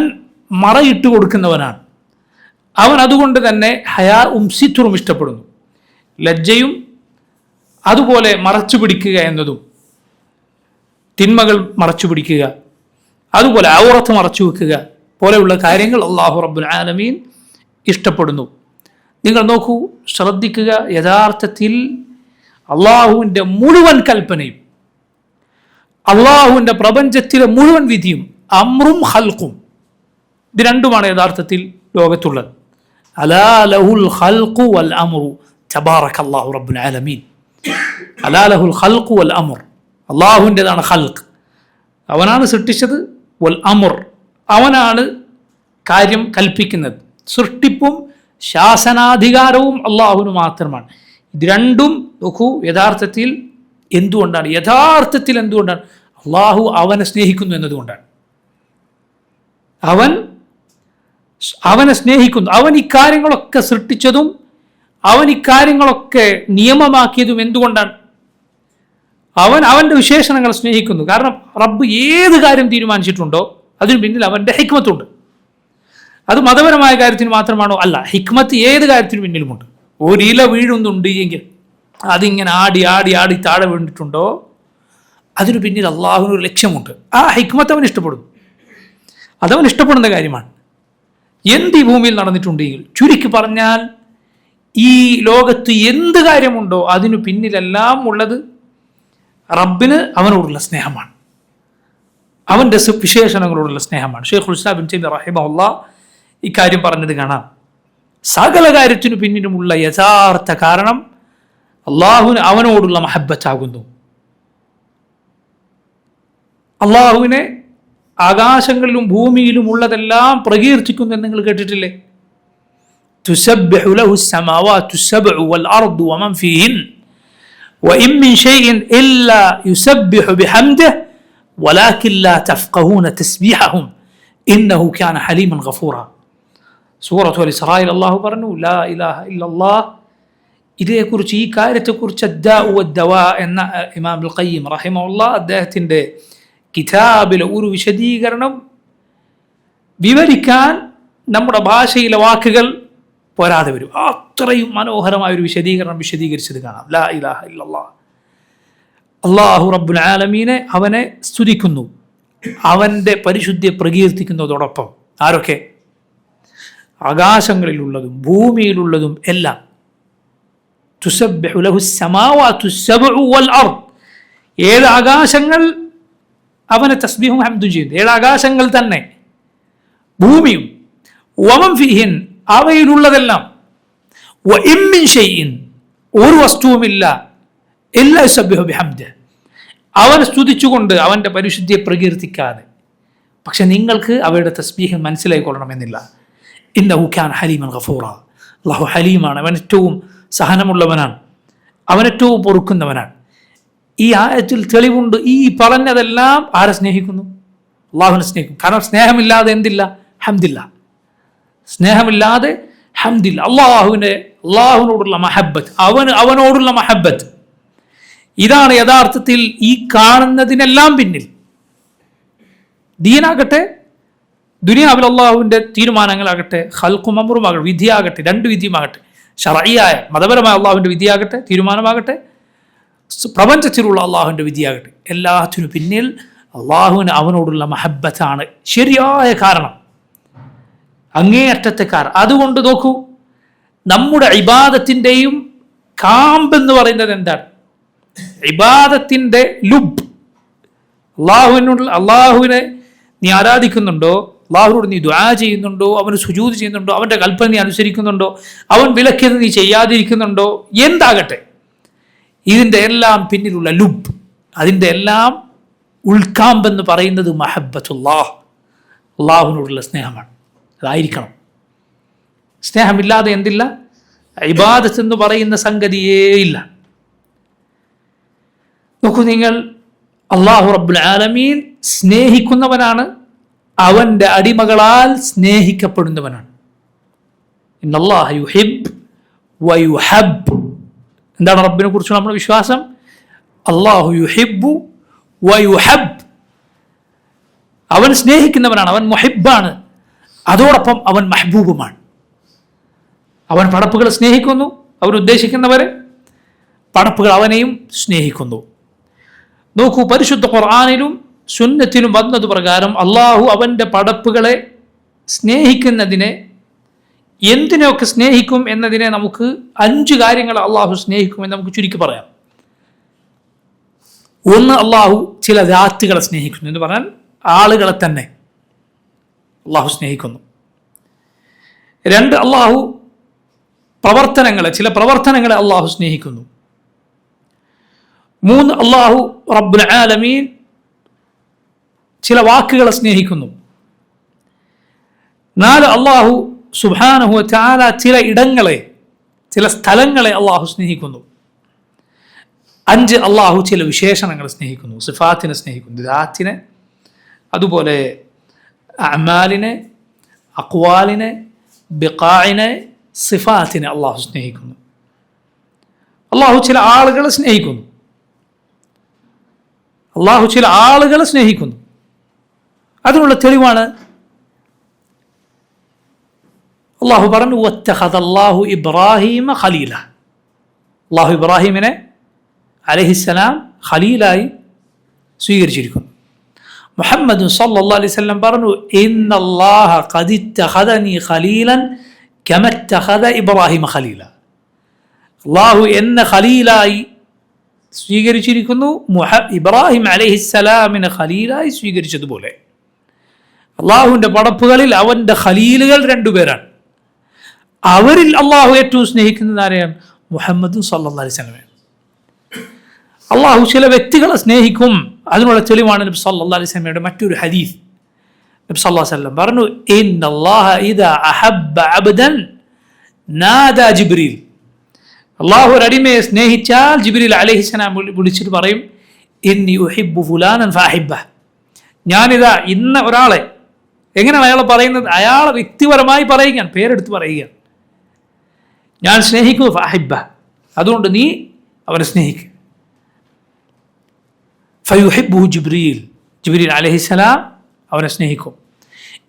മറയിട്ട് കൊടുക്കുന്നവനാണ്. അവൻ അതുകൊണ്ട് തന്നെ ഹയാഉം സിത്റും ഇഷ്ടപ്പെടുന്നു. ലജ്ജയും അതുപോലെ മറച്ചു പിടിക്കുക എന്നതും, തിന്മകൾ മറച്ചു പിടിക്കുക, അതുപോലെ ഔറത്ത് മറച്ചു വെക്കുക പോലെയുള്ള കാര്യങ്ങൾ അല്ലാഹു റബ്ബുൽ ആലമീൻ ഇഷ്ടപ്പെടുന്നു. നിങ്ങൾ നോക്കൂ, ശ്രദ്ധിക്കുക. യഥാർത്ഥത്തിൽ അള്ളാഹുവിൻ്റെ മുഴുവൻ കൽപ്പനയും, അള്ളാഹുവിൻ്റെ പ്രപഞ്ചത്തിലെ മുഴുവൻ വിധിയും, അമ്രും ഖൽഖും, ഇത് രണ്ടുമാണ് യഥാർത്ഥത്തിൽ ലോകത്തുള്ളത്. അലാ ലഹുൽ ഖൽഖു വൽ അംറു തബാറകല്ലാഹു റബ്ബുൽ ആലമീൻ. അലാ ലഹുൽ ഖൽഖു വൽ അംർ, അള്ളാഹുവിൻ്റെതാണ് ഖൽഖ്, അവനാണ് സൃഷ്ടിച്ചത്. വൽ അംർ, അവനാണ് കാര്യം കൽപ്പിക്കുന്നത്. സൃഷ്ടിപ്പും ശാസനാധികാരവും അള്ളാഹുവിന് മാത്രമാണ്. ഇത് രണ്ടും നോക്കൂ, യഥാർത്ഥത്തിൽ എന്തുകൊണ്ടാണ്? അള്ളാഹു അവനെ സ്നേഹിക്കുന്നു എന്നതുകൊണ്ടാണ്. അവനെ സ്നേഹിക്കുന്നു. അവൻ ഇക്കാര്യങ്ങളൊക്കെ സൃഷ്ടിച്ചതും അവൻ ഇക്കാര്യങ്ങളൊക്കെ നിയമമാക്കിയതും എന്തുകൊണ്ടാണ്? അവൻ്റെ വിശേഷണങ്ങൾ സ്നേഹിക്കുന്നു. കാരണം റബ്ബ് ഏത് കാര്യം തീരുമാനിച്ചിട്ടുണ്ടോ അതിന് പിന്നിൽ അവൻ്റെ ഹിക്മത്തുണ്ട്. അത് മതപരമായ കാര്യത്തിന് മാത്രമാണോ? അല്ല, ഹിക്മത്ത് ഏത് കാര്യത്തിന് പിന്നിലുമുണ്ട്. ഒരില വീഴുന്നുണ്ട് എങ്കിൽ അതിങ്ങനെ ആടി ആടി ആടി താഴെ വീണിട്ടുണ്ടോ അതിനു പിന്നിൽ അള്ളാഹുവിനൊരു ലക്ഷ്യമുണ്ട്. ആ ഹിക്മത്ത് അവൻ ഇഷ്ടപ്പെടുന്നു, അതവൻ ഇഷ്ടപ്പെടുന്ന കാര്യമാണ്. എന്ത് ഈ ഭൂമിയിൽ നടന്നിട്ടുണ്ടെങ്കിൽ, ചുരുക്കി പറഞ്ഞാൽ ഈ ലോകത്ത് എന്ത് കാര്യമുണ്ടോ അതിനു പിന്നിലെല്ലാം ഉള്ളത് റബ്ബിന് അവനോടുള്ള സ്നേഹമാണ്, അവൻ്റെ വിശേഷണങ്ങളോടുള്ള സ്നേഹമാണ്. ഷെയ്ഖുൽ ഇസ്ലാം ഇബ്നു തൈമിയ്യ റഹിമഹുല്ലാഹ് ഇക്കാര്യം പറഞ്ഞത് കാണാം. സകല കാര്യത്തിനു പിന്നിലുമുള്ള യഥാർത്ഥ കാരണം അള്ളാഹുവിന് അവനോടുള്ള മഹബ്ബത്താകുന്നു. അള്ളാഹുവിനെ ആകാശങ്ങളിലും ഭൂമിയിലും ഉള്ളതെല്ലാം പ്രകീർത്തിക്കുന്നു എന്ന് നിങ്ങൾ കേട്ടിട്ടില്ലേ? തുസബ്ബിഹു ലഹു സ്സമാവാതു സബ്ഉ വൽ അർദു വമൻ ഫീഹിൻ വഇൻ മിൻ ഷൈഇൻ ഇല്ലാ യുസബ്ബിഹു ബിഹംദിഹി വലാകിൻ ലാ തഫ്ഖഹൂന തസ്ബീഹഹും ഇന്നഹു കാന ഹലീമൻ ഗഫൂറ. സൂറത്തുൽ ഇസ്രായിൽ അല്ലാഹു പറഞ്ഞു ലാ ഇലാഹ ഇല്ലല്ലാഹ്. ഇതേക്കുറിച്ച്, ഈ കാര്യത്തെക്കുറിച്ച് അദ്ദാഉ വദ്ദവാ എന്ന ഇമാം അൽ ഖയ്യിം റഹിമഹുല്ലാഹ് അദ്ദേഹത്തിൻ്റെ കിതാബിലെ ഒരു വിശദീകരണം വിവരിക്കാൻ നമ്മുടെ ഭാഷയിലെ വാക്കുകൾ പോരാതെ വരും. അത്രയും മനോഹരമായ ഒരു വിശദീകരണം വിശദീകരിച്ചത് കാണാം. ലാ ഇലാഹ ഇല്ലല്ലാഹ്. അല്ലാഹു റബ്ബുൽ ആലമീനെ അവനെ സ്തുതിക്കുന്നു, അവൻ്റെ പരിശുദ്ധിയെ പ്രകീർത്തിക്കുന്നതോടൊപ്പം ആരൊക്കെ? ആകാശങ്ങളിലുള്ളതും ഭൂമിയിലുള്ളതും എല്ലാം. തുസബ്ബിഹു ലഹു സ്സമാവാതു സബ്ഉ വൽ അർദ്. 7 ആകാശങ്ങൾ അവനെ തസ്ബീഹും ഹംദും ചെയ്യുന്നു. 7 ആകാശങ്ങൾ തന്നെ, ഭൂമിയും. വമൻ ഫീഹിൻ, അവയിലുള്ളതെല്ലാം. വഇൻ മിൻ ഷൈഇൻ, ഒരു വസ്തുവുമില്ല, ഇല്ലാ യുസബ്ബിഹു ബിഹംദിഹി, അവനെ സ്തുതിച്ചുകൊണ്ട് അവൻ്റെ പരിശുദ്ധിയെ പ്രകീർത്തിക്കാതെ. പക്ഷെ നിങ്ങൾക്ക് അവയുടെ തസ്ബീഹ് മനസ്സിലായിക്കൊള്ളണമെന്നില്ല. ഇന്നഹു കാന ഹലീമൻ ഗഫൂറ. അല്ലാഹു ഹലീമാണ്, അവൻ ഏറ്റവും സഹനമുള്ളവനാണ്, അവൻ ഏറ്റവും പൊറുക്കുന്നവനാണ്. ഈ ആയത്തിൽ തെളിവുണ്ട്. ഈ പറഞ്ഞതെല്ലാം ആരെ സ്നേഹിക്കുന്നു? അള്ളാഹുവിനെ സ്നേഹിക്കും. കാരണം സ്നേഹമില്ലാതെ എന്തില്ല? ഹംദില്ല. സ്നേഹമില്ലാതെ ഹംദില്ല. അള്ളാഹുവിനോടുള്ള മഹബത്ത്, അവനോടുള്ള മഹബത്ത്, ഇതാണ് യഥാർത്ഥത്തിൽ ഈ കാണുന്നതിനെല്ലാം പിന്നിൽ. ദീനാകട്ടെ, ദുനിയാവിൽ അള്ളാഹുവിൻ്റെ തീരുമാനങ്ങളാകട്ടെ, ഖൽഖും അംറുമാകട്ടെ, വിധിയാകട്ടെ, 2 വിധിയുമാകട്ടെ, ശർഈയായ മതപരമായ അള്ളാഹുവിൻ്റെ വിധിയാകട്ടെ, തീരുമാനമാകട്ടെ, പ്രപഞ്ചത്തിലുള്ള അള്ളാഹുവിൻ്റെ വിധിയാകട്ടെ, എല്ലാത്തിനു പിന്നിൽ അള്ളാഹുവിന് അവനോടുള്ള മഹബത്താണ് ശരിയായ കാരണം, അങ്ങേയറ്റത്തെ കാരണം. അതുകൊണ്ട് നോക്കൂ, നമ്മുടെ ഇബാദത്തിൻ്റെയും കാമ്പെന്ന് പറയുന്നത് എന്താണ്? ഇബാദത്തിൻ്റെ ലുബ്. അള്ളാഹുവിനെ നീ ആരാധിക്കുന്നുണ്ടോ, അള്ളാഹുവിനോട് നീ ദുആ ചെയ്യുന്നുണ്ടോ, അവന് സുജൂദ് ചെയ്യുന്നുണ്ടോ, അവൻ്റെ കൽപ്പന നീ അനുസരിക്കുന്നുണ്ടോ, അവൻ വിലക്കിയത് നീ ചെയ്യാതിരിക്കുന്നുണ്ടോ, എന്താകട്ടെ, ഇതിൻ്റെ എല്ലാം പിന്നിലുള്ള ലുബ്, അതിൻ്റെ എല്ലാം ഉൾക്കാമ്പെന്ന് പറയുന്നത് മഹബ്ബത്തുല്ലാഹ്, അള്ളാഹുവിനോടുള്ള സ്നേഹമാണ്. അതായിരിക്കണം. സ്നേഹമില്ലാതെ എന്തില്ല? ഇബാദത്ത് എന്ന് പറയുന്ന സംഗതിയേ ഇല്ല. നോക്കൂ നിങ്ങൾ, അല്ലാഹു റബ്ബുൽ ആലമീൻ സ്നേഹിക്കുന്നവനാണ്, അവൻ്റെ അടിമകളാൽ സ്നേഹിക്കപ്പെടുന്നവനാണ്. ഇന്നല്ലാഹ യുഹിബ് വയുഹബ്. എന്താണ് റബ്ബിനെ കുറിച്ചുള്ള നമ്മുടെ വിശ്വാസം? അല്ലാഹു യുഹിബ്ബു വയുഹബ്. അവൻ സ്നേഹിക്കുന്നവനാണ്, അവൻ മുഹിബ്ബാണ്, അതോടൊപ്പം അവൻ മഹ്ബൂബുമാണ്. അവൻ പടപ്പുകളെ സ്നേഹിക്കുന്നു, അവൻ ഉദ്ദേശിക്കുന്നവരെ പടപ്പുകൾ അവനെയും സ്നേഹിക്കുന്നു. നോക്കൂ, പരിശുദ്ധ ഖുർആനിലും സുന്നത്തിലും വന്നത് പ്രകാരം അള്ളാഹു അവൻ്റെ പടപ്പുകളെ സ്നേഹിക്കുന്നതിനെ, എന്തിനൊക്കെ സ്നേഹിക്കും എന്നതിനെ നമുക്ക് 5 കാര്യങ്ങൾ അള്ളാഹു സ്നേഹിക്കുമെന്ന് നമുക്ക് ചുരുക്കി പറയാം. ഒന്ന്, അള്ളാഹു ചില ദാത്തുകളെ സ്നേഹിക്കുന്നു എന്ന് പറഞ്ഞാൽ ആളുകളെ തന്നെ അള്ളാഹു സ്നേഹിക്കുന്നു. 2, അള്ളാഹു ചില പ്രവർത്തനങ്ങളെ അള്ളാഹു സ്നേഹിക്കുന്നു. 3, അള്ളാഹു റബ്ബുൽ ആലമീൻ ചില വാക്കുകളെ സ്നേഹിക്കുന്നു. 4, അള്ളാഹു സുബ്ഹാനഹു വ തആല ചില ഇടങ്ങളെ, ചില സ്ഥലങ്ങളെ അള്ളാഹു സ്നേഹിക്കുന്നു. 5, അള്ളാഹു ചില വിശേഷണങ്ങളെ സ്നേഹിക്കുന്നു, സിഫാത്തിനെ സ്നേഹിക്കുന്നു, ദാത്തിനെ, അതുപോലെ അഅ്മാലിനെ, അഖ്വാലിനെ, ബിഖാഇനെ, സിഫാത്തിനെ അള്ളാഹു സ്നേഹിക്കുന്നു. അള്ളാഹു ചില ആളുകളെ സ്നേഹിക്കുന്നു. അതിനുള്ള തെളിവാണ് അള്ളാഹു പറഞ്ഞു, വത്തഖദല്ലാഹു ഇബ്രാഹീമ ഖലീല. അള്ളാഹു ഇബ്രാഹിമിനെ അലൈഹിസ്സലാം ഖലീലായി സ്വീകരിച്ചിരിക്കുന്നു. മുഹമ്മദ് സല്ലല്ലാഹു അലൈഹി വസല്ലം പറഞ്ഞു, ഇന്നല്ലാഹ ഖദ് ഇത്തഖദനി ഖലീലൻ കമാ ഇത്തഖദ ഇബ്രാഹിമ ഖലീല. അള്ളാഹു എന്നെ ഖലീലായി സ്വീകരിച്ചിരിക്കുന്നു, ഇബ്രാഹിം അലൈഹിസ്സലാമിനെ ഖലീലായി സ്വീകരിച്ചതുപോലെ. അള്ളാഹുവിൻ്റെ പടപ്പുകളിൽ അവൻ്റെ ഖലീലുകൾ 2 പേരാണ്. അവരിൽ അള്ളാഹു ഏറ്റവും സ്നേഹിക്കുന്നത് ആരെയാണ്? മുഹമ്മദ് സല്ലല്ലാഹു അലൈഹി വസല്ലം. അള്ളാഹു ചില വ്യക്തികളെ സ്നേഹിക്കും. അതിനുള്ള തെളിവാണ് നബി സല്ലല്ലാഹു അലൈഹി വസല്ലമയുടെ മറ്റൊരു ഹദീസ്. നബി സല്ലല്ലാഹു അലൈഹി വസല്ലം പറഞ്ഞു, ഇന്നല്ലാഹ ഇദാ അഹബ്ബ അബ്ദൻ നാദാ ജിബ്രീൽ. അള്ളാഹു ഒരു അടിമയെ സ്നേഹിച്ചാൽ ജിബ്രീൽ അലൈഹിസ്സലാം വിളിച്ചിട്ട് പറയും, ഇന്നി ഉഹിബ്ബു ഫുലാനൻ ഫഅഹിബ്ബഹ്. ഞാനിതാ ഇന്ന ഒരാളെ, എങ്ങനെയാണ് അയാളെ പറയുന്നത്? അയാളെ വ്യക്തിപരമായി പറയുകയാണ്, പേരെടുത്ത് പറയുകയാണ്. ഞാൻ സ്നേഹിക്കുന്നു, ഫഅഹിബ്ബഹ്, അതുകൊണ്ട് നീ അവനെ സ്നേഹിക്കുക. ഫയുഹിബ്ബുഹു ജിബ്രീൽ. ജിബ്രീൽ അലൈഹിസ്സലാം അവനെ സ്നേഹിക്കും.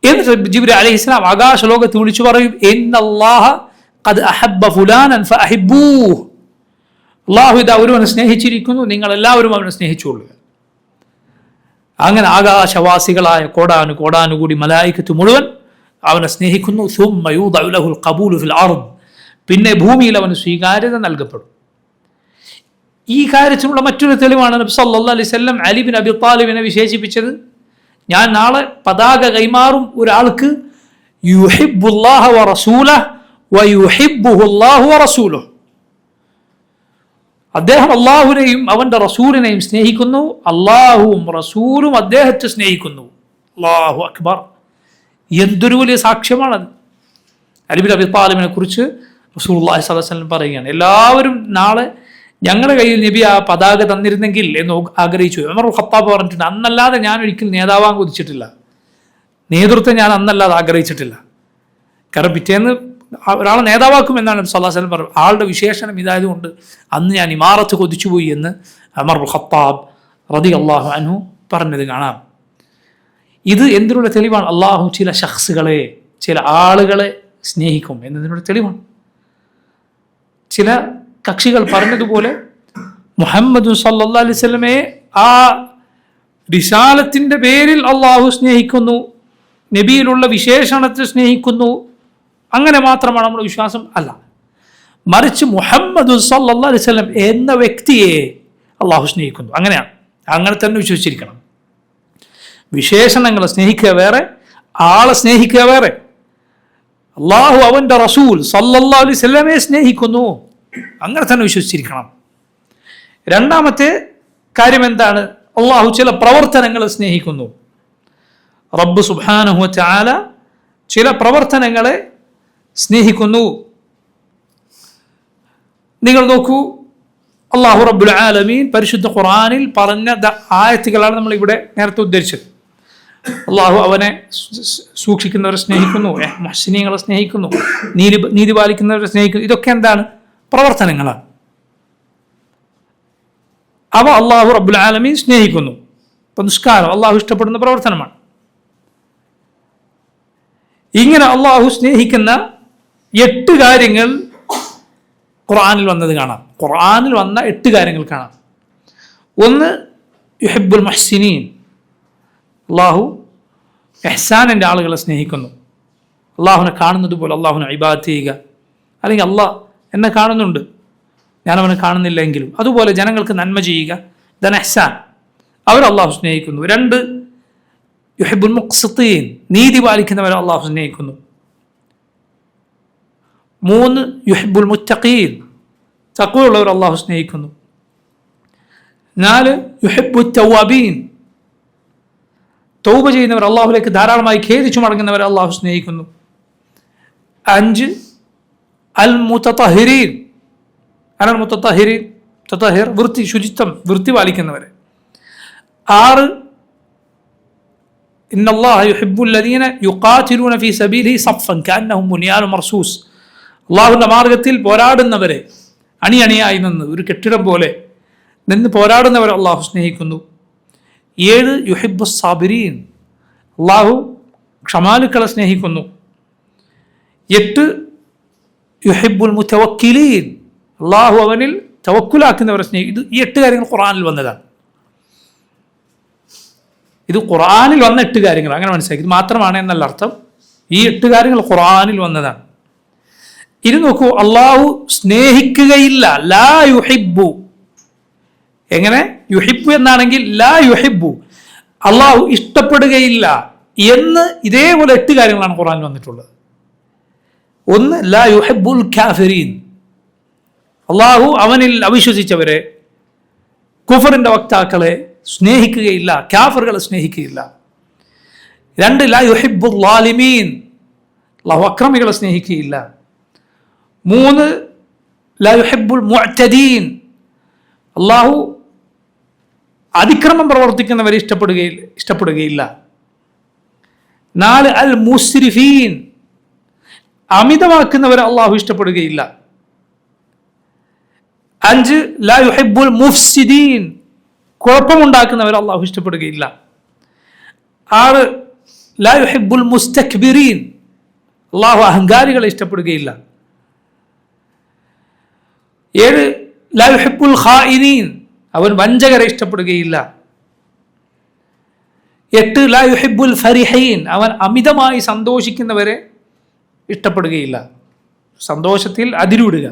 എന്നിട്ട് ജിബ്രീൽ അലൈഹിസ്സലാം ആകാശ ലോകത്ത് വിളിച്ചു പറയും, ഇന്നല്ലാഹ ഖദ് അഹബ്ബ ഫുലാനൻ ഫഅഹിബ്ബൂഹ്. അല്ലാഹു ഇതാ ഒരുവനെ സ്നേഹിച്ചിരിക്കുന്നു, നിങ്ങൾ എല്ലാവരും അവനെ സ്നേഹിച്ചുകൊള്ളുക. അങ്ങനെ ആകാശവാസികളായ കോടാനുകൂടി മലായികത്ത് മുഴുവൻ അവനെ സ്നേഹിക്കുന്നു. സുമ്മ യൂദഉ ലഹുൽ ഖബൂലു ഫിൽ അർദ്. പിന്നെ ഭൂമിയിൽ അവന് സ്വീകാര്യത നൽകപ്പെടും. ഈ കാര്യത്തിനുള്ള മറ്റൊരു തെളിവാണ് നബി സല്ലല്ലാഹു അലൈഹി വസല്ലം അലി ബിൻ അബി ത്വാലിബിനെ വിശേഷിപ്പിച്ചത്, ഞാൻ നാളെ പതാക കൈമാറും ഒരാൾക്ക്, യുഹിബ്ബുല്ലാഹ വ റസൂലഹു വ യുഹിബ്ബുഹുല്ലാഹു വ റസൂലുഹു. അദ്ദേഹം അള്ളാഹുവിനെയും അവന്റെ റസൂലിനെയും സ്നേഹിക്കുന്നു, അള്ളാഹുവും റസൂലും അദ്ദേഹത്തെ സ്നേഹിക്കുന്നു. അല്ലാഹു അക്ബർ! എന്തൊരു വലിയ സാക്ഷ്യമാണത്. അലി ബിൻ അബി ത്വാലിബിനെ കുറിച്ച് റസൂലുള്ളാഹി സ്വല്ലല്ലാഹു അലൈഹി വസല്ലം പറയുകയാണ്, എല്ലാവരും നാളെ ഞങ്ങളുടെ കയ്യിൽ നബി ആ പതാക തന്നിരുന്നെങ്കിൽ എന്ന് ആഗ്രഹിച്ചു. ഉമർ ഖത്താബ് പറഞ്ഞിട്ടുണ്ട്, അന്നല്ലാതെ ഞാൻ ഒരിക്കലും നേതാവാൻ കൊതിച്ചിട്ടില്ല, നേതൃത്വം ഞാൻ അന്നല്ലാതെ ആഗ്രഹിച്ചിട്ടില്ല. കാരണം പിറ്റേന്ന് ഒരാളെ നേതാവാക്കും എന്നാണ് നബി സല്ലല്ലാഹു അലൈഹി വസല്ലം പറഞ്ഞത്. ആളുടെ വിശേഷണം ഇതായതുകൊണ്ട് അന്ന് ഞാൻ ഇമാറത്ത് കൊതിച്ചുപോയി എന്ന് ഉമർ ഖത്താബ് റളിയല്ലാഹു അൻഹു പറഞ്ഞത് കാണാം. ഇത് എന്തിനുള്ള തെളിവാണ്? അള്ളാഹു ചില ശഖ്സുകളെ, ചില ആളുകളെ സ്നേഹിക്കും എന്നതിനുള്ള തെളിവാണ്. ചില കക്ഷികൾ പറഞ്ഞതുപോലെ മുഹമ്മദ് സല്ലല്ലാഹു അലൈഹി വസല്ലമയെ ആ റിസാലത്തിന്റെ പേരിൽ അള്ളാഹു സ്നേഹിക്കുന്നു, നബിയിലുള്ള വിശേഷണത്തെ സ്നേഹിക്കുന്നു, അങ്ങനെ മാത്രമാണ് നമ്മുടെ വിശ്വാസം. അല്ല, മറിച്ച് മുഹമ്മദ് സല്ലല്ലാഹു അലൈഹി വസല്ലം എന്ന വ്യക്തിയെ അള്ളാഹു സ്നേഹിക്കുന്നു. അങ്ങനെയാണ്, അങ്ങനെ തന്നെ വിശ്വസിച്ചിരിക്കണം. വിശേഷണങ്ങളെ സ്നേഹിക്കുക വേറെ, ആളെ സ്നേഹിക്കുക വേറെ. അള്ളാഹു അവന്റെ റസൂൽ സല്ലല്ലാഹു അലൈഹി വസല്ലമയെ സ്നേഹിക്കുന്നു, അങ്ങനെ തന്നെ വിശ്വസിച്ചിരിക്കണം. രണ്ടാമത്തെ കാര്യം എന്താണ്? അള്ളാഹു ചില പ്രവർത്തനങ്ങളെ സ്നേഹിക്കുന്നു. റബ്ബ് സുബ്ഹാനഹു വ തആല ചില പ്രവർത്തനങ്ങളെ സ്നേഹിക്കുന്നു. നിങ്ങൾ നോക്കൂ, അള്ളാഹു റബ്ബുൽ ആലമീൻ പരിശുദ്ധ ഖുർആനിൽ പറഞ്ഞ ആയത്തുകളാണ് നമ്മൾ ഇവിടെ നേരത്തെ ഉദ്ധരിച്ചത്. അള്ളാഹു അവനെ സൂക്ഷിക്കുന്നവരെ സ്നേഹിക്കുന്നു, മുഹ്സിനീങ്ങളെ സ്നേഹിക്കുന്നു, നീതി പാലിക്കുന്നവരെ സ്നേഹിക്കുന്നു. ഇതൊക്കെ എന്താണ്? പ്രവർത്തനങ്ങളാണ്. അവ അള്ളാഹു റബ്ബുൽ ആലമീൻ സ്നേഹിക്കുന്നു. ഇപ്പൊ നിസ്കാരം അള്ളാഹു ഇഷ്ടപ്പെടുന്ന പ്രവർത്തനമാണ്. ഇങ്ങനെ അള്ളാഹു സ്നേഹിക്കുന്ന 8 കാര്യങ്ങൾ ഖുർആനിൽ വന്നത് കാണാം. ഖുർആനിൽ വന്ന 8 കാര്യങ്ങൾ കാണാം. ഒന്ന്, യുഹിബ്ബുൽ മുഹ്സിനീൻ. അള്ളാഹു ഇഹ്സാനിൻ്റെ ആളുകളെ സ്നേഹിക്കുന്നു. അള്ളാഹുവിനെ കാണുന്നത് പോലെ അള്ളാഹുവിനെ ഇബാദത്ത് ചെയ്യുക. അല്ലെങ്കിൽ അള്ളാഹ് എന്നെ കാണുന്നുണ്ട്, ഞാനവനെ കാണുന്നില്ലെങ്കിലും അതുപോലെ ജനങ്ങൾക്ക് നന്മ ചെയ്യുക, ഇതാണ് ഇഹ്സാൻ. അവർ അള്ളാഹു സ്നേഹിക്കുന്നു. 2, യുഹിബ്ബുൽ മുഖ്സിത്തീൻ. നീതി പാലിക്കുന്നവരെ അള്ളാഹു സ്നേഹിക്കുന്നു. 3, യുഹിബ്ബുൽ മുത്തഖീൻ. തഖ്വയുള്ളവർ അള്ളാഹു സ്നേഹിക്കുന്നു. 4, യുഹിബ്ബുത് തവ്വാബീൻ. തൗബ ചെയ്യുന്നവർ, അള്ളാഹുലേക്ക് ധാരാളമായി ഖേദിച്ചു മടങ്ങുന്നവരെ അള്ളാഹു സ്നേഹിക്കുന്നു. 5, അൽ മുതതഹിരീൻ. അൽ മുതതഹിരീൻ, തതഹിർ, വൃത്തി, ശുചിത്വം, വൃത്തി പാലിക്കുന്നവരെ. 6, ഇന്നല്ലാഹ യുഹിബ്ബുൽ ലദീന യുഖാതിലൂന ഫീ സബീലിഹി സഫൻ കഅന്നഹും ബുനിയാനുൻ മർസൂസ്. അള്ളാഹുവിൻ്റെ മാർഗത്തിൽ പോരാടുന്നവരെ അണിയണിയായി നിന്ന് ഒരു കെട്ടിടം പോലെ നിന്ന് പോരാടുന്നവരെ അള്ളാഹു സ്നേഹിക്കുന്നു. 7, യുഹിബ്ബുസ് സാബിരീൻ. അള്ളാഹു ക്ഷമാലുക്കളെ സ്നേഹിക്കുന്നു. 8, യുഹിബ്ബുൽ മുതവക്കിലീൻ. അള്ളാഹു അവനിൽ തവക്കുലാക്കുന്നവരെ സ്നേഹിക്കുന്നു. ഈ 8 കാര്യങ്ങൾ ഖുർആനിൽ വന്നതാണ്. ഇത് ഖുർആനിൽ വന്ന 8 കാര്യങ്ങൾ, അങ്ങനെ മനസ്സിലാക്കി. ഇത് മാത്രമാണ് എന്നല്ല അർത്ഥം. ഈ 8 കാര്യങ്ങൾ ഖുർആനിൽ വന്നതാണ്. ഇത് നോക്കൂ, അള്ളാഹു സ്നേഹിക്കുകയില്ല. ലാ യുഹിബ്ബു. എങ്ങനെ? യുഹിബ്ബു എന്നാണെങ്കിൽ ലാ യുഹിബ്ബു, അള്ളാഹു ഇഷ്ടപ്പെടുകയില്ല എന്ന് ഇതേപോലെ 8 കാര്യങ്ങളാണ് ഖുർആനിൽ വന്നിട്ടുള്ളത്. 1, ലാ യുഹിബ്ബുൽ കാഫിരീൻ. അള്ളാഹു അവനിൽ അവിശ്വസിച്ചവരെ, കുഫറിന്റെ വക്താക്കളെ സ്നേഹിക്കുകയില്ല, കാഫറുകളെ സ്നേഹിക്കുകയില്ല. 2, ലാ യുഹിബ്ബുൽ ളാലിമീൻ. അള്ളാഹു അക്രമികളെ സ്നേഹിക്കുകയില്ല. 3, ലാ യുഹിബ്ബുൽ മുഅ്തദീൻ. അള്ളാഹു അതിക്രമം പ്രവർത്തിക്കുന്നവരെ ഇഷ്ടപ്പെടുകയില്ല. 4, അൽ മുസ്രിഫീൻ. അമിതമാക്കുന്നവരെ അള്ളാഹു ഇഷ്ടപ്പെടുകയില്ല. 5, ലാ യുഹിബ്ബുൽ മുഫ്സിദീൻ. കുഴപ്പമുണ്ടാക്കുന്നവരെ അള്ളാഹു ഇഷ്ടപ്പെടുകയില്ല. 6, ലാ യുഹിബ്ബുൽ മുസ്തക്ബിരീൻ, അള്ളാഹു അഹങ്കാരികളെ ഇഷ്ടപ്പെടുകയില്ല. 7 ലാ യുഹിബ്ബുൽ ഖായിനീൻ, അവൻ വഞ്ചകരെ ഇഷ്ടപ്പെടുകയില്ല. 8 ലാ യുഹിബ്ബുൽ ഫരിഹീൻ, അവൻ അമിതമായി സന്തോഷിക്കുന്നവരെ ഇഷ്ടപ്പെടുകയില്ല. സന്തോഷത്തിൽ അതിരുവിടുക,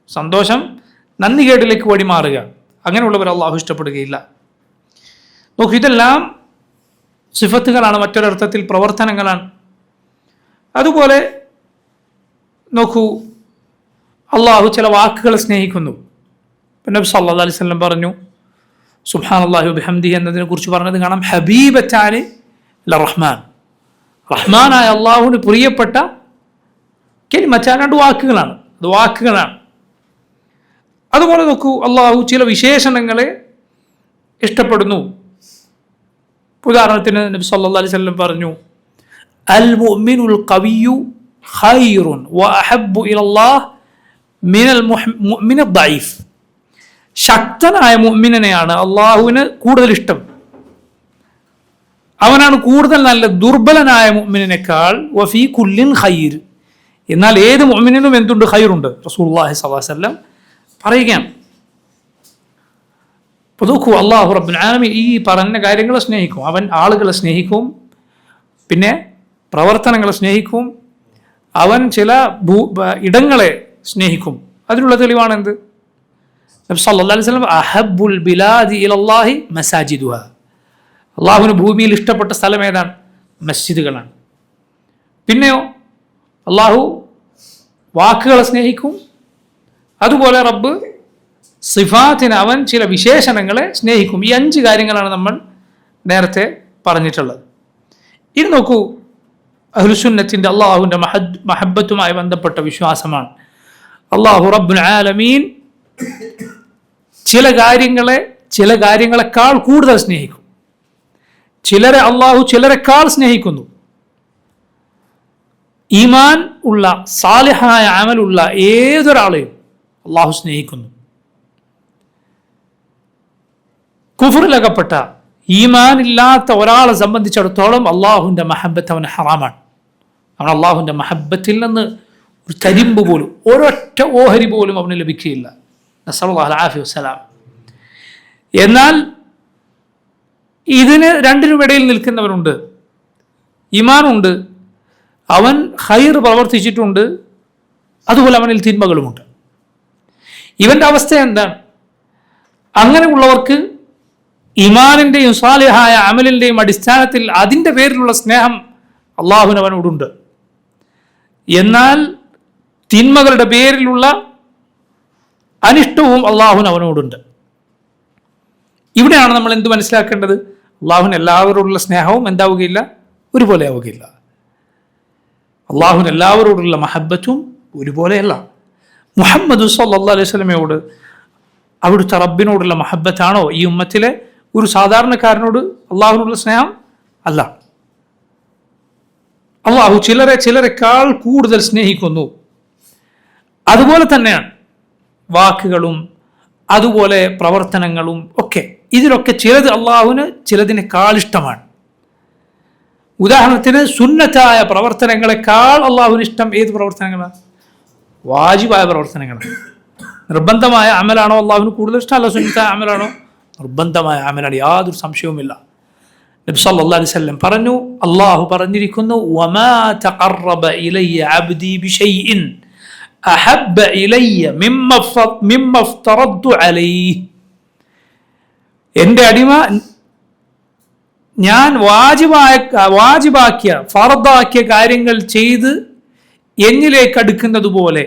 സന്തോഷം നന്ദികേടിലേക്ക് വഴിമാറുക, അങ്ങനെയുള്ളവർ അള്ളാഹു ഇഷ്ടപ്പെടുകയില്ല. നോക്കൂ, ഇതെല്ലാം സിഫത്തുകളാണ്, മറ്റൊരർത്ഥത്തിൽ പ്രവർത്തനങ്ങളാണ്. അതുപോലെ നോക്കൂ, അള്ളാഹു ചില വാക്കുകളെ സ്നേഹിക്കുന്നു. നബി സല്ലല്ലാഹു അലൈഹി വസല്ലം പറഞ്ഞു, സുബ്ഹാനല്ലാഹി വബിഹംദിഹി എന്നതിനെ കുറിച്ച് പറഞ്ഞത് കാണാം, ഹബീബത്താനി ലറഹ്മാൻ, റഹ്മാനായ അള്ളാഹുവിന് പ്രിയപ്പെട്ട കലിമത്താൻ, 2 വാക്കുകളാണ്, അത് വാക്കുകളാണ്. അതുപോലെ നോക്കൂ, അള്ളാഹു ചില വിശേഷണങ്ങളെ ഇഷ്ടപ്പെടുന്നു. ഉദാഹരണത്തിന് നബി സല്ലല്ലാഹു അലൈഹി വസല്ലം പറഞ്ഞു, അൽ മുഅ്മിനുൽ ഖവിയ്യു ഖൈറുൻ വഅഹബ്ബു ഇലല്ലാഹ് മിനൽ മുഅ്മിനിദ് ദഈഫ്, ശക്തനായ മുഅ്മിനെയാണ് അള്ളാഹുവിന് കൂടുതൽ ഇഷ്ടം, അവനാണ് കൂടുതൽ നല്ല ദുർബലനായ മുഅ്മിനേക്കാൾ. വഫീ കുല്ലിൻ ഖൈർ, എന്നാൽ ഏത് മുഅ്മിനിനും എന്തുണ്ട്? ഖൈറുണ്ട്. റസൂലുള്ളാഹി സ്വല്ലല്ലാഹു അലൈഹി വസല്ലം പറയുകയാണ്. അപ്പോൾ നോക്കൂ, അള്ളാഹു റബ്ബുൽ ആലമീൻ ഈ പറഞ്ഞ കാര്യങ്ങളെ സ്നേഹിക്കും. അവൻ ആളുകളെ സ്നേഹിക്കും, പിന്നെ പ്രവർത്തനങ്ങളെ സ്നേഹിക്കും, അവൻ ചില ഇടങ്ങളെ സ്നേഹിക്കും. അതിനുള്ള തെളിവാണ് എന്ത്? നബി സല്ലല്ലാഹു അലൈഹി വസല്ലം അഹബ്ബുൽ ബിലാദി ഇലല്ലാഹി മസാജിദുഹാ, അള്ളാഹുവിന് ഭൂമിയിൽ ഇഷ്ടപ്പെട്ട സ്ഥലം ഏതാണ്? മസ്ജിദുകളാണ്. പിന്നെയോ അള്ളാഹു വാക്കുകളെ സ്നേഹിക്കും. അതുപോലെ റബ്ബ് സിഫാത്തിന്, അവൻ ചില വിശേഷണങ്ങളെ സ്നേഹിക്കും. ഈ 5 കാര്യങ്ങളാണ് നമ്മൾ നേരത്തെ പറഞ്ഞിട്ടുള്ളത്. ഇനി നോക്കൂ, അഹ്ലുസുന്നത്തിന്റെ അള്ളാഹുവിൻ്റെ മഹബ്ബത്തുമായി ബന്ധപ്പെട്ട വിശ്വാസമാണ്. അള്ളാഹു റബ്ബുൽ ആലമീൻ ചില കാര്യങ്ങളെക്കാൾ കൂടുതൽ സ്നേഹിക്കും. ചിലരെ അള്ളാഹു ചിലരെക്കാൾ സ്നേഹിക്കുന്നു. ഈമാൻ ഉള്ള, സാലിഹായ അമലുള്ള ഏതൊരാളെയും അള്ളാഹു സ്നേഹിക്കുന്നു. കുഫറിലകപ്പെട്ട, ഈമാൻ ഇല്ലാത്ത ഒരാളെ സംബന്ധിച്ചിടത്തോളം അള്ളാഹുവിൻ്റെ മഹബ്ബത്ത് അവന് ഹറാമാണ്. അവൻ അള്ളാഹുവിൻ്റെ മഹബ്ബത്തിൽ നിന്ന് ഒരു തരിമ്പ് പോലും, ഒരൊറ്റ ഓഹരി പോലും അവന് ലഭിക്കുകയില്ല. നസ്അലുല്ലാഹി അൽ-ആഫിയ വസ്സലാം. എന്നാൽ ഇതിന് രണ്ടിനും ഇടയിൽ നിൽക്കുന്നവരുണ്ട്. ഈമാനുണ്ട്, അവൻ ഖൈർ പ്രവർത്തിച്ചിട്ടുണ്ട്, അതുപോലെ അവനിൽ തിന്മകളുമുണ്ട്. ഇവന്റെ അവസ്ഥ എന്താണ്? അങ്ങനെയുള്ളവർക്ക് ഈമാനിന്റെയും സാലിഹായ അമലിന്റെയും അടിസ്ഥാനത്തിൽ അതിൻ്റെ പേരിലുള്ള സ്നേഹം അള്ളാഹുവിന് അവനോടുണ്ട്. എന്നാൽ തിന്മകളുടെ പേരിലുള്ള അനിഷ്ടവും അള്ളാഹുവിന് അവനോടുണ്ട്. ഇവിടെയാണ് നമ്മൾ എന്ത് മനസ്സിലാക്കേണ്ടത്? അള്ളാഹുവിന് എല്ലാവരോടുള്ള സ്നേഹവും എന്താവുകയില്ല, ഒരുപോലെ ആവുകയില്ല. അള്ളാഹുവിന് എല്ലാവരോടുള്ള മഹബ്ബത്തും ഒരുപോലെയല്ല. മുഹമ്മദ് സല്ലല്ലാഹു അലൈഹി വസല്ലമയോട് അവിടുത്തെ റബ്ബിനോടുള്ള മഹബ്ബത്താണോ ഈ ഉമ്മത്തിലെ ഒരു സാധാരണക്കാരനോട് അള്ളാഹുവിനുള്ള സ്നേഹം? അല്ല. അള്ളാഹു ചിലരെക്കാൾ കൂടുതൽ സ്നേഹിക്കുന്നു. അതുപോലെ തന്നെയാണ് വാക്കുകളും അതുപോലെ പ്രവർത്തനങ്ങളും ഒക്കെ. ഇതിലൊക്കെ ചിലത് അള്ളാഹുവിന് ചിലതിനേക്കാൾ ഇഷ്ടമാണ്. ഉദാഹരണത്തിന് സുന്നത്തായ പ്രവർത്തനങ്ങളെക്കാൾ അള്ളാഹുവിന് ഇഷ്ടം ഏത് പ്രവർത്തനങ്ങളാണ്? വാജിബായ പ്രവർത്തനങ്ങളാണ്. നിർബന്ധമായ അമലാണോ അള്ളാഹുവിന് കൂടുതൽ ഇഷ്ടം? അല്ല, സുന്നത്തായ അമലാണോ? നിർബന്ധമായ അമലാണ്, യാതൊരു സംശയവുമില്ല. നബി സല്ലല്ലാഹു അലൈഹി വസല്ലം പറഞ്ഞു, അള്ളാഹു പറഞ്ഞിരിക്കുന്നു, വമാ തഖറബ ഇലയ്യ അബ്ദി ബിശൈഇൻ അഹബ്ബ ഇലയ്യ മിമ്മ ഇഫ്തറദ്തു അലൈഹി, എൻ്റെ അടിമ ഞാൻ വാജിബാക്കിയ ഫർദാക്കിയ കാര്യങ്ങൾ ചെയ്ത് എന്നിലേക്ക് അടുക്കുന്നത് പോലെ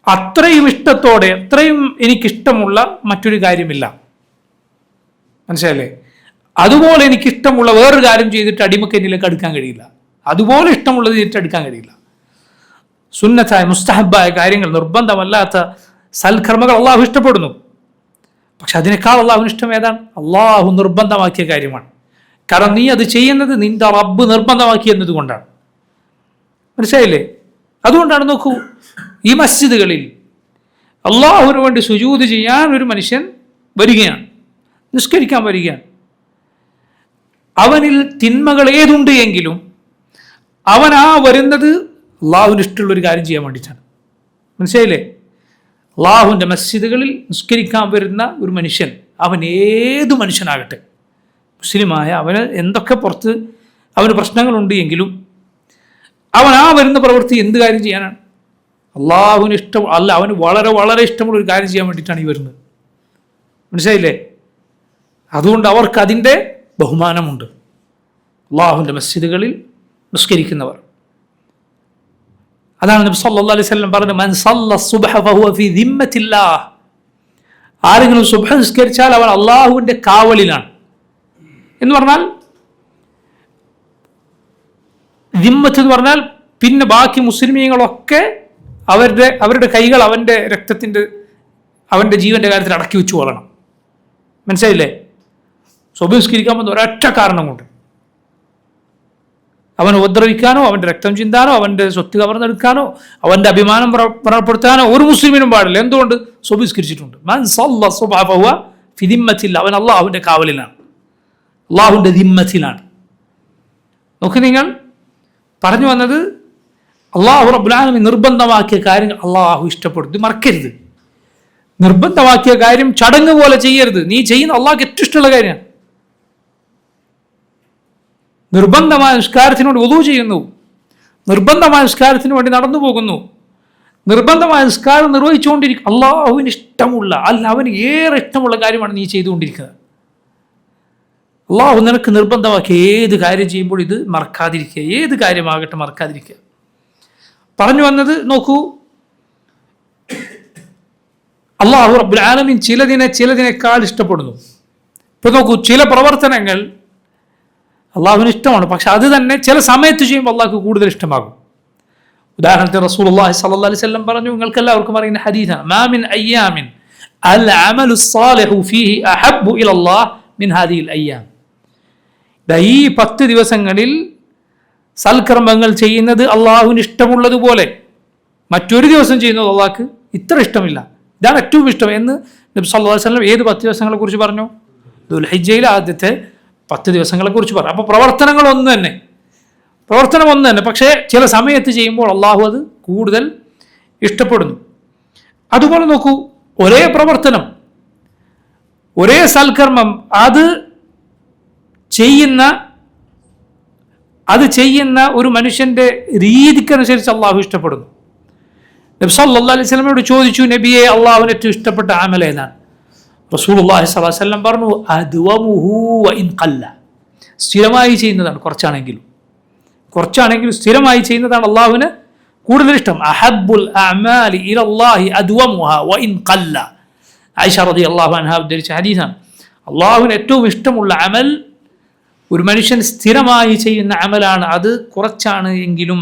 അത്രയും ഇഷ്ടത്തോടെ, അത്രയും എനിക്കിഷ്ടമുള്ള മറ്റൊരു കാര്യമില്ല. മനസ്സിലായില്ലേ? അതുപോലെ എനിക്കിഷ്ടമുള്ള വേറൊരു കാര്യം ചെയ്തിട്ട് അടിമക്ക് എന്നിലേക്ക് അടുക്കാൻ കഴിയില്ല. അതുപോലെ ഇഷ്ടമുള്ളത് ചെയ്തിട്ട് അടുക്കാൻ കഴിയില്ല. സുന്നത്തായ മുസ്തഹബായ കാര്യങ്ങൾ, നിർബന്ധമല്ലാത്ത സൽക്കർമ്മങ്ങൾ അള്ളാഹു ഇഷ്ടപ്പെടുന്നു. പക്ഷെ അതിനേക്കാൾ അള്ളാഹുവിന് ഇഷ്ടം ഏതാണ്? അള്ളാഹു നിർബന്ധമാക്കിയ കാര്യമാണ്. കാരണം നീ അത് ചെയ്യുന്നത് നിന്റെ റബ്ബ് നിർബന്ധമാക്കി എന്നതുകൊണ്ടാണ്. മനസ്സിലായില്ലേ? അതുകൊണ്ടാണ് നോക്കൂ, ഈ മസ്ജിദുകളിൽ അള്ളാഹുവിന് വേണ്ടി സുജൂദ് ചെയ്യാൻ ഒരു മനുഷ്യൻ വരികയാണ്, നിസ്കരിക്കാൻ വരികയാണ്. അവനിൽ തിന്മകൾ ഏതുണ്ട് എങ്കിലും അവൻ വരുന്നത് അള്ളാഹുവിന് ഇഷ്ടമുള്ള ഒരു കാര്യം ചെയ്യാൻ വേണ്ടിയിട്ടാണ്. മനസ്സിലായില്ലേ? അള്ളാഹുവിൻ്റെ മസ്ജിദുകളിൽ നിസ്കരിക്കാൻ വരുന്ന ഒരു മനുഷ്യൻ, അവൻ ഏതു മനുഷ്യനാകട്ടെ, മുസ്ലിമായ, അവന് എന്തൊക്കെ പുറത്ത് അവന് പ്രശ്നങ്ങളുണ്ട് എങ്കിലും അവൻ വരുന്ന പ്രവൃത്തി എന്ത് കാര്യം ചെയ്യാനാണ്? അള്ളാഹുവിന് ഇഷ്ടം അല്ല, അവന് വളരെ വളരെ ഇഷ്ടമുള്ള ഒരു കാര്യം ചെയ്യാൻ വേണ്ടിയിട്ടാണ് ഈ വരുന്നത്. മനസ്സിലായില്ലേ? അതുകൊണ്ട് അവർക്ക് അതിൻ്റെ ബഹുമാനമുണ്ട്. അള്ളാഹുവിൻ്റെ മസ്ജിദുകളിൽ നിസ്കരിക്കുന്നവർ. അതാണ് നബി സല്ലല്ലാഹു അലൈഹി വസല്ലം പറഞ്ഞത്, മൻ സല്ല സുബ്ഹ ഫഹുവ ഫീ ദിമ്മത്തില്ലാഹ്. ആരെങ്കിലും സുബ്ഹ നിസ്കരിച്ചാൽ അവൻ അള്ളാഹുവിൻ്റെ കാവലിലാണ്. എന്ന് പറഞ്ഞാൽ ദിമ്മത്ത് എന്ന് പറഞ്ഞാൽ പിന്നെ ബാക്കി മുസ്ലിമീങ്ങളൊക്കെ അവരുടെ കൈകൾ അവൻ്റെ രക്തത്തിൻ്റെ, അവൻ്റെ ജീവൻ്റെ കാര്യത്തിൽ അടക്കി വെച്ചു കൊള്ളണം. മനസ്സിലായില്ലേ? സുബ്ഹ് നിസ്കരിക്കാൻ വന്ന ഒരൊറ്റ കാരണം കൊണ്ട് അവനെ ഉപദ്രവിക്കാനോ അവൻ്റെ രക്തം ചിന്താനോ അവൻ്റെ സ്വത്ത് കവർന്നെടുക്കാനോ അവൻ്റെ അഭിമാനം വ്രണപ്പെടുത്താനോ ഒരു മുസ്ലിമിനും പാടില്ല. എന്തുകൊണ്ട്? സുബ്ഹ് നിസ്കരിച്ചിട്ടുണ്ട്. മൻ സല്ല സുബ്ഹ ഫഹുവ ഫി ദിമ്മത്തില്ലാഹ്. അവൻ അള്ളാഹുവിൻ്റെ കാവലിലാണ്, അള്ളാഹുവിൻ്റെ ദിമ്മത്തിലാണ്. നോക്ക്, നിങ്ങൾ പറഞ്ഞു വന്നത് അള്ളാഹു റബ്ബുൽ ആലമീൻ നിർബന്ധമാക്കിയ കാര്യങ്ങൾ അള്ളാഹു ഇഷ്ടപ്പെടും. ഇത് മറക്കരുത്. നിർബന്ധമാക്കിയ കാര്യം ചടങ്ങ് പോലെ ചെയ്യരുത്. നീ ചെയ്യുന്ന അള്ളാഹ്ക്ക് ഏറ്റവും ഇഷ്ടമുള്ള കാര്യമാണ്. നിർബന്ധമായ നിസ്കാരത്തിന് വേണ്ടി വുളൂ ചെയ്യുന്നു, നിർബന്ധമായ നിസ്കാരത്തിന് വേണ്ടി നടന്നു പോകുന്നു, നിർബന്ധമായ നിസ്കാരം നിർവഹിച്ചുകൊണ്ടിരിക്കും. അള്ളാഹുവിന് ഇഷ്ടമുള്ള, അല്ല അവന് ഏറെ ഇഷ്ടമുള്ള കാര്യമാണ് നീ ചെയ്തുകൊണ്ടിരിക്കുന്നത്. അള്ളാഹു നിനക്ക് നിർബന്ധമാക്കിയ ഏത് കാര്യം ചെയ്യുമ്പോൾ ഇത് മറക്കാതിരിക്കുക, ഏത് കാര്യമാകട്ടെ മറക്കാതിരിക്കുക. പറഞ്ഞു വന്നത് നോക്കൂ, അള്ളാഹു റബ്ബുൽ ആലമീൻ ചിലതിനേക്കാൾ ഇഷ്ടപ്പെടുന്നു. ഇപ്പൊ നോക്കൂ, ചില പ്രവർത്തനങ്ങൾ അള്ളാഹുവിന് ഇഷ്ടമാണ്, പക്ഷെ അത് തന്നെ ചില സമയത്ത് ചെയ്യുമ്പോൾ അള്ളാഹ്ക്ക് കൂടുതൽ ഇഷ്ടമാകും. ഉദാഹരണത്തിന് റസൂലുള്ളാഹി സ്വല്ലല്ലാഹു അലൈഹി വസല്ലം പറഞ്ഞു, നിങ്ങൾക്ക് എല്ലാവർക്കും അറിയുന്ന ഹദീസാണ്, മാ മിൻ അയ്യാമിൻ അൽ അമലു സ്സാലിഹു ഫീഹി അഹബ്ബു ഇലല്ലാഹ് മിൻ ഹാദിഹിൽ അയ്യാം. ഈ 10 ദിവസങ്ങളിൽ സൽക്കർമ്മങ്ങൾ ചെയ്യുന്നത് അള്ളാഹുവിന് ഇഷ്ടമുള്ളതുപോലെ മറ്റൊരു ദിവസം ചെയ്യുന്നത് അള്ളാഹ്ക്ക് ഇത്ര ഇഷ്ടമില്ല. ഇതാണ് ഏറ്റവും ഇഷ്ടം എന്ന് നബി സല്ലല്ലാഹു അലൈഹി വസല്ലം ഏത് 10 ദിവസങ്ങളെ കുറിച്ച് പറഞ്ഞു? ദുൽഹിജ്ജയിലെ ആദ്യത്തെ 10 ദിവസങ്ങളെ കുറിച്ച് പറഞ്ഞു. അപ്പോൾ പ്രവർത്തനം ഒന്ന് തന്നെ, പക്ഷേ ചില സമയത്ത് ചെയ്യുമ്പോൾ അള്ളാഹു അത് കൂടുതൽ ഇഷ്ടപ്പെടുന്നു. അതുപോലെ നോക്കൂ, ഒരേ പ്രവർത്തനം, ഒരേ സൽക്കർമ്മം അത് ചെയ്യുന്ന ഒരു മനുഷ്യന്റെ രീതിക്കനുസരിച്ച് അള്ളാഹു ഇഷ്ടപ്പെടുന്നു. നബി സല്ലല്ലാഹു അലൈഹി വസല്ലമയോട് ചോദിച്ചു, നബിയെ, അള്ളാഹുവിന് ഏറ്റവും ഇഷ്ടപ്പെട്ട അമൽ ഏതാണ്? റസൂലുള്ളാഹി സ്വല്ലല്ലാഹു അലൈഹി വസല്ലം പറഞ്ഞു, അദ്വമുഹു വഇൻ ഖല്ല. സ്ഥിരമായി ചെയ്യുന്നതാണ്, കുറച്ചാണെങ്കിലും സ്ഥിരമായി ചെയ്യുന്നതാണ് അള്ളാഹുവിന് കൂടുതൽ ഇഷ്ടം. അഹബ്ബുൽ അഅമാലി ഇലല്ലാഹി അദ്വമുഹാ വഇൻ ഖല്ല. ആയിഷ റളിയല്ലാഹു അൻഹാ ഉദ്ധരിച്ച ഹദീസാണ്. അള്ളാഹുവിന് ഏറ്റവും ഇഷ്ടമുള്ള അമൽ ഒരു മനുഷ്യൻ സ്ഥിരമായി ചെയ്യുന്ന അമലാണ്, അത് കുറച്ചാണ് എങ്കിലും.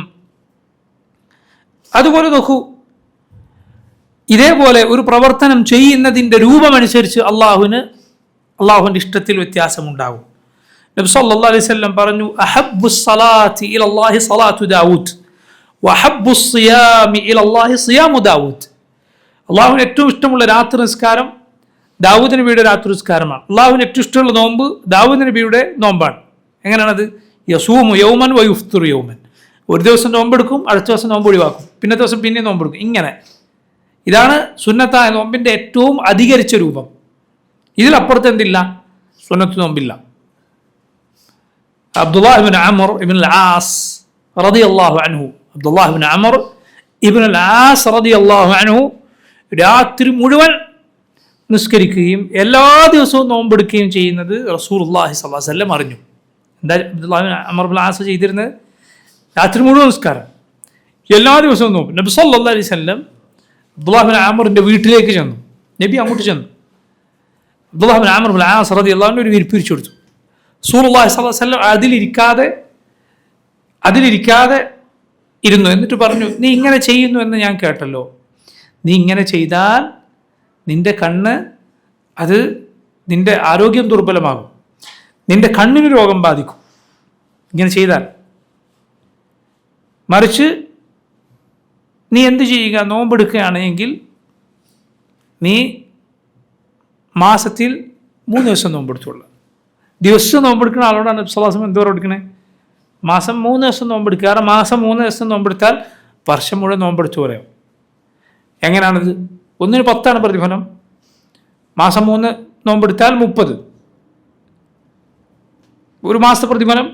അതുപോലെ നോക്കൂ, ഇതേപോലെ ഒരു പ്രവർത്തനം ചെയ്യുന്നതിൻ്റെ രൂപമനുസരിച്ച് അള്ളാഹുവിൻ്റെ ഇഷ്ടത്തിൽ വ്യത്യാസമുണ്ടാകും. നബി സല്ലല്ലാഹു അലൈഹി വസല്ലം പറഞ്ഞു, അഹബ്ബുസ് സ്വലാത്തി ഇലല്ലാഹി സ്വലാത്തു ദാവൂദ് വഅഹബ്ബുസ് സിയാമി ഇലല്ലാഹി സിയാമു ദാവൂദ്. അള്ളാഹുവിന് ഏറ്റവും ഇഷ്ടമുള്ള രാത്രി നിസ്കാരം ദാവൂദ് നബിയുടെ രാത്രി നിസ്കാരമാണ്. അള്ളാഹുവിന് ഏറ്റവും ഇഷ്ടമുള്ള നോമ്പ് ദാവൂദ് നബിയുടെ നോമ്പാണ്. എങ്ങനെയാണത്? യസൂമു യൗമൻ വയുഫ്തിറു യൗമൻ. ഒരു ദിവസം നോമ്പെടുക്കും, അടുത്ത ദിവസം നോമ്പ് ഒഴിവാക്കും, പിന്നെ ദിവസം പിന്നെ നോമ്പെടുക്കും. ഇങ്ങനെ ഇതാണ് സുന്നത്തായ നോമ്പിൻ്റെ ഏറ്റവും അധികരിച്ച രൂപം. ഇതിലപ്പുറത്ത് എന്തില്ല? സുന്നത്ത് നോമ്പില്ല. അബ്ദുല്ലാഹ് ഇബ്നു അംർ ഇബ്നുൽ ആസ് റളിയല്ലാഹു അൻഹു റളിയല്ലാഹു അൻഹു രാത്രി മുഴുവൻ നിസ്കരിക്കുകയും എല്ലാ ദിവസവും നോമ്പെടുക്കുകയും ചെയ്യുന്നത് റസൂലുള്ളാഹി സ്വല്ലല്ലാഹു അലൈഹി വസല്ലം അറിഞ്ഞു. എന്താ അബ്ദുല്ലാഹ് ഇബ്നു അംർ ഇബ്നുൽ ആസ് ചെയ്തിരുന്നത്? രാത്രി മുഴുവൻ നിസ്കാരം, എല്ലാ ദിവസവും നോമ്പ്. നബി സല്ലല്ലാഹു അലൈഹി വസല്ലം അബ്ദുല്ലാഹ് ഇബ്നു അംറിന്റെ വീട്ടിലേക്ക് ചെന്നു. നബി അങ്ങോട്ട് ചെന്നു. അബ്ദുല്ലാഹ് ഇബ്നു അംർ ഇബ്നുൽ ആസ് റളിയല്ലാഹു അൻഹു ഒരു വിരിപ്പ് വിരിച്ചു കൊടുത്തു. റസൂലുള്ളാഹി സ്വല്ലല്ലാഹു അലൈഹി വസല്ലം അതിലിരിക്കാതെ ഇരുന്നു. എന്നിട്ട് പറഞ്ഞു, നീ ഇങ്ങനെ ചെയ്യുന്നു എന്ന് ഞാൻ കേട്ടല്ലോ. നീ ഇങ്ങനെ ചെയ്താൽ നിന്റെ കണ്ണ്, അത് നിന്റെ ആരോഗ്യം ദുർബലമാകും, നിന്റെ കണ്ണിന് രോഗം ബാധിക്കും ഇങ്ങനെ ചെയ്താൽ. മറിച്ച് നീ എന്ത് ചെയ്യുക? നോമ്പെടുക്കുകയാണെങ്കിൽ നീ മാസത്തിൽ 3 ദിവസം നോമ്പെടുത്തുള്ളൂ. ദിവസം നോമ്പെടുക്കുന്ന ആളോടാണ് നബി സല്ലല്ലാഹു അലൈഹി വസല്ലം എന്തോരം എടുക്കണേ? മാസം 3 ദിവസം നോമ്പെടുക്കുക. കാരണം മാസം 3 ദിവസം നോമ്പെടുത്താൽ വർഷം മുഴുവൻ നോമ്പെടുത്തു പറയാം. എങ്ങനെയാണിത്? ഒന്നിന് 10 പ്രതിഫലം. മാസം 3 നോമ്പെടുത്താൽ 30. ഒരു മാസത്തെ പ്രതിഫലം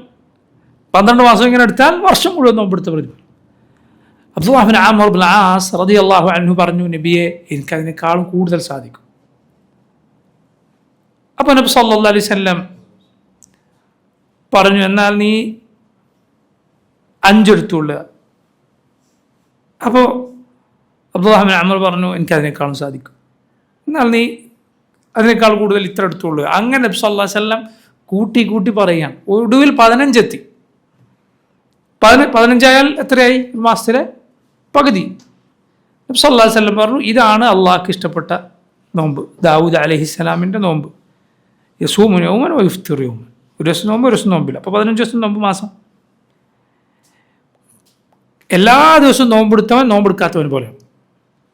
12 മാസം ഇങ്ങനെ എടുത്താൽ വർഷം മുഴുവൻ നോമ്പെടുത്ത പ്രതിഫലം. അബ്ദുല്ലാഹ് ഇബ്നു അംർ ഇബ്നുൽ ആസ് റളിയല്ലാഹു അൻഹു പറഞ്ഞു, നബിയെ, എനിക്കതിനേക്കാളും കൂടുതൽ സാധിക്കും. അപ്പോൾ നബി സല്ലല്ലാഹു അലൈഹി വസല്ലം പറഞ്ഞു, എന്നാൽ നീ 5 എടുത്തുകൊള്ളുക. അപ്പോൾ അബ്ദുല്ലാഹ് ഇബ്നു അംർ പറഞ്ഞു, എനിക്കതിനേക്കാളും സാധിക്കും. എന്നാൽ നീ അതിനേക്കാൾ കൂടുതൽ ഇത്ര എടുത്തുകൊള്ളുക. അങ്ങനെ നബി സല്ലല്ലാഹു അലൈഹി വസല്ലം കൂട്ടി കൂട്ടി പറയുകയാണ്. ഒടുവിൽ 15 എത്തി. 15 ആയാൽ എത്രയായി? ഒരു മാസത്തിലെ പകുതി. നബി സല്ലല്ലാഹു അലൈഹി വസല്ലം പറഞ്ഞു, ഇതാണ് അള്ളാഹ്ക്ക് ഇഷ്ടപ്പെട്ട നോമ്പ്, ദാവൂദ് അലൈഹിസ്സലാമിൻ്റെ നോമ്പ്. യസൂമു യൗമൻ വയുഫ്തിറു യൗമൻ. ഒരു ദിവസം നോമ്പ്, ഒരു ദിവസം നോമ്പില്ല. അപ്പോൾ 15 ദിവസം നോമ്പ് മാസം. എല്ലാ ദിവസവും നോമ്പെടുത്തവൻ നോമ്പെടുക്കാത്തവൻ പോലെയാണ്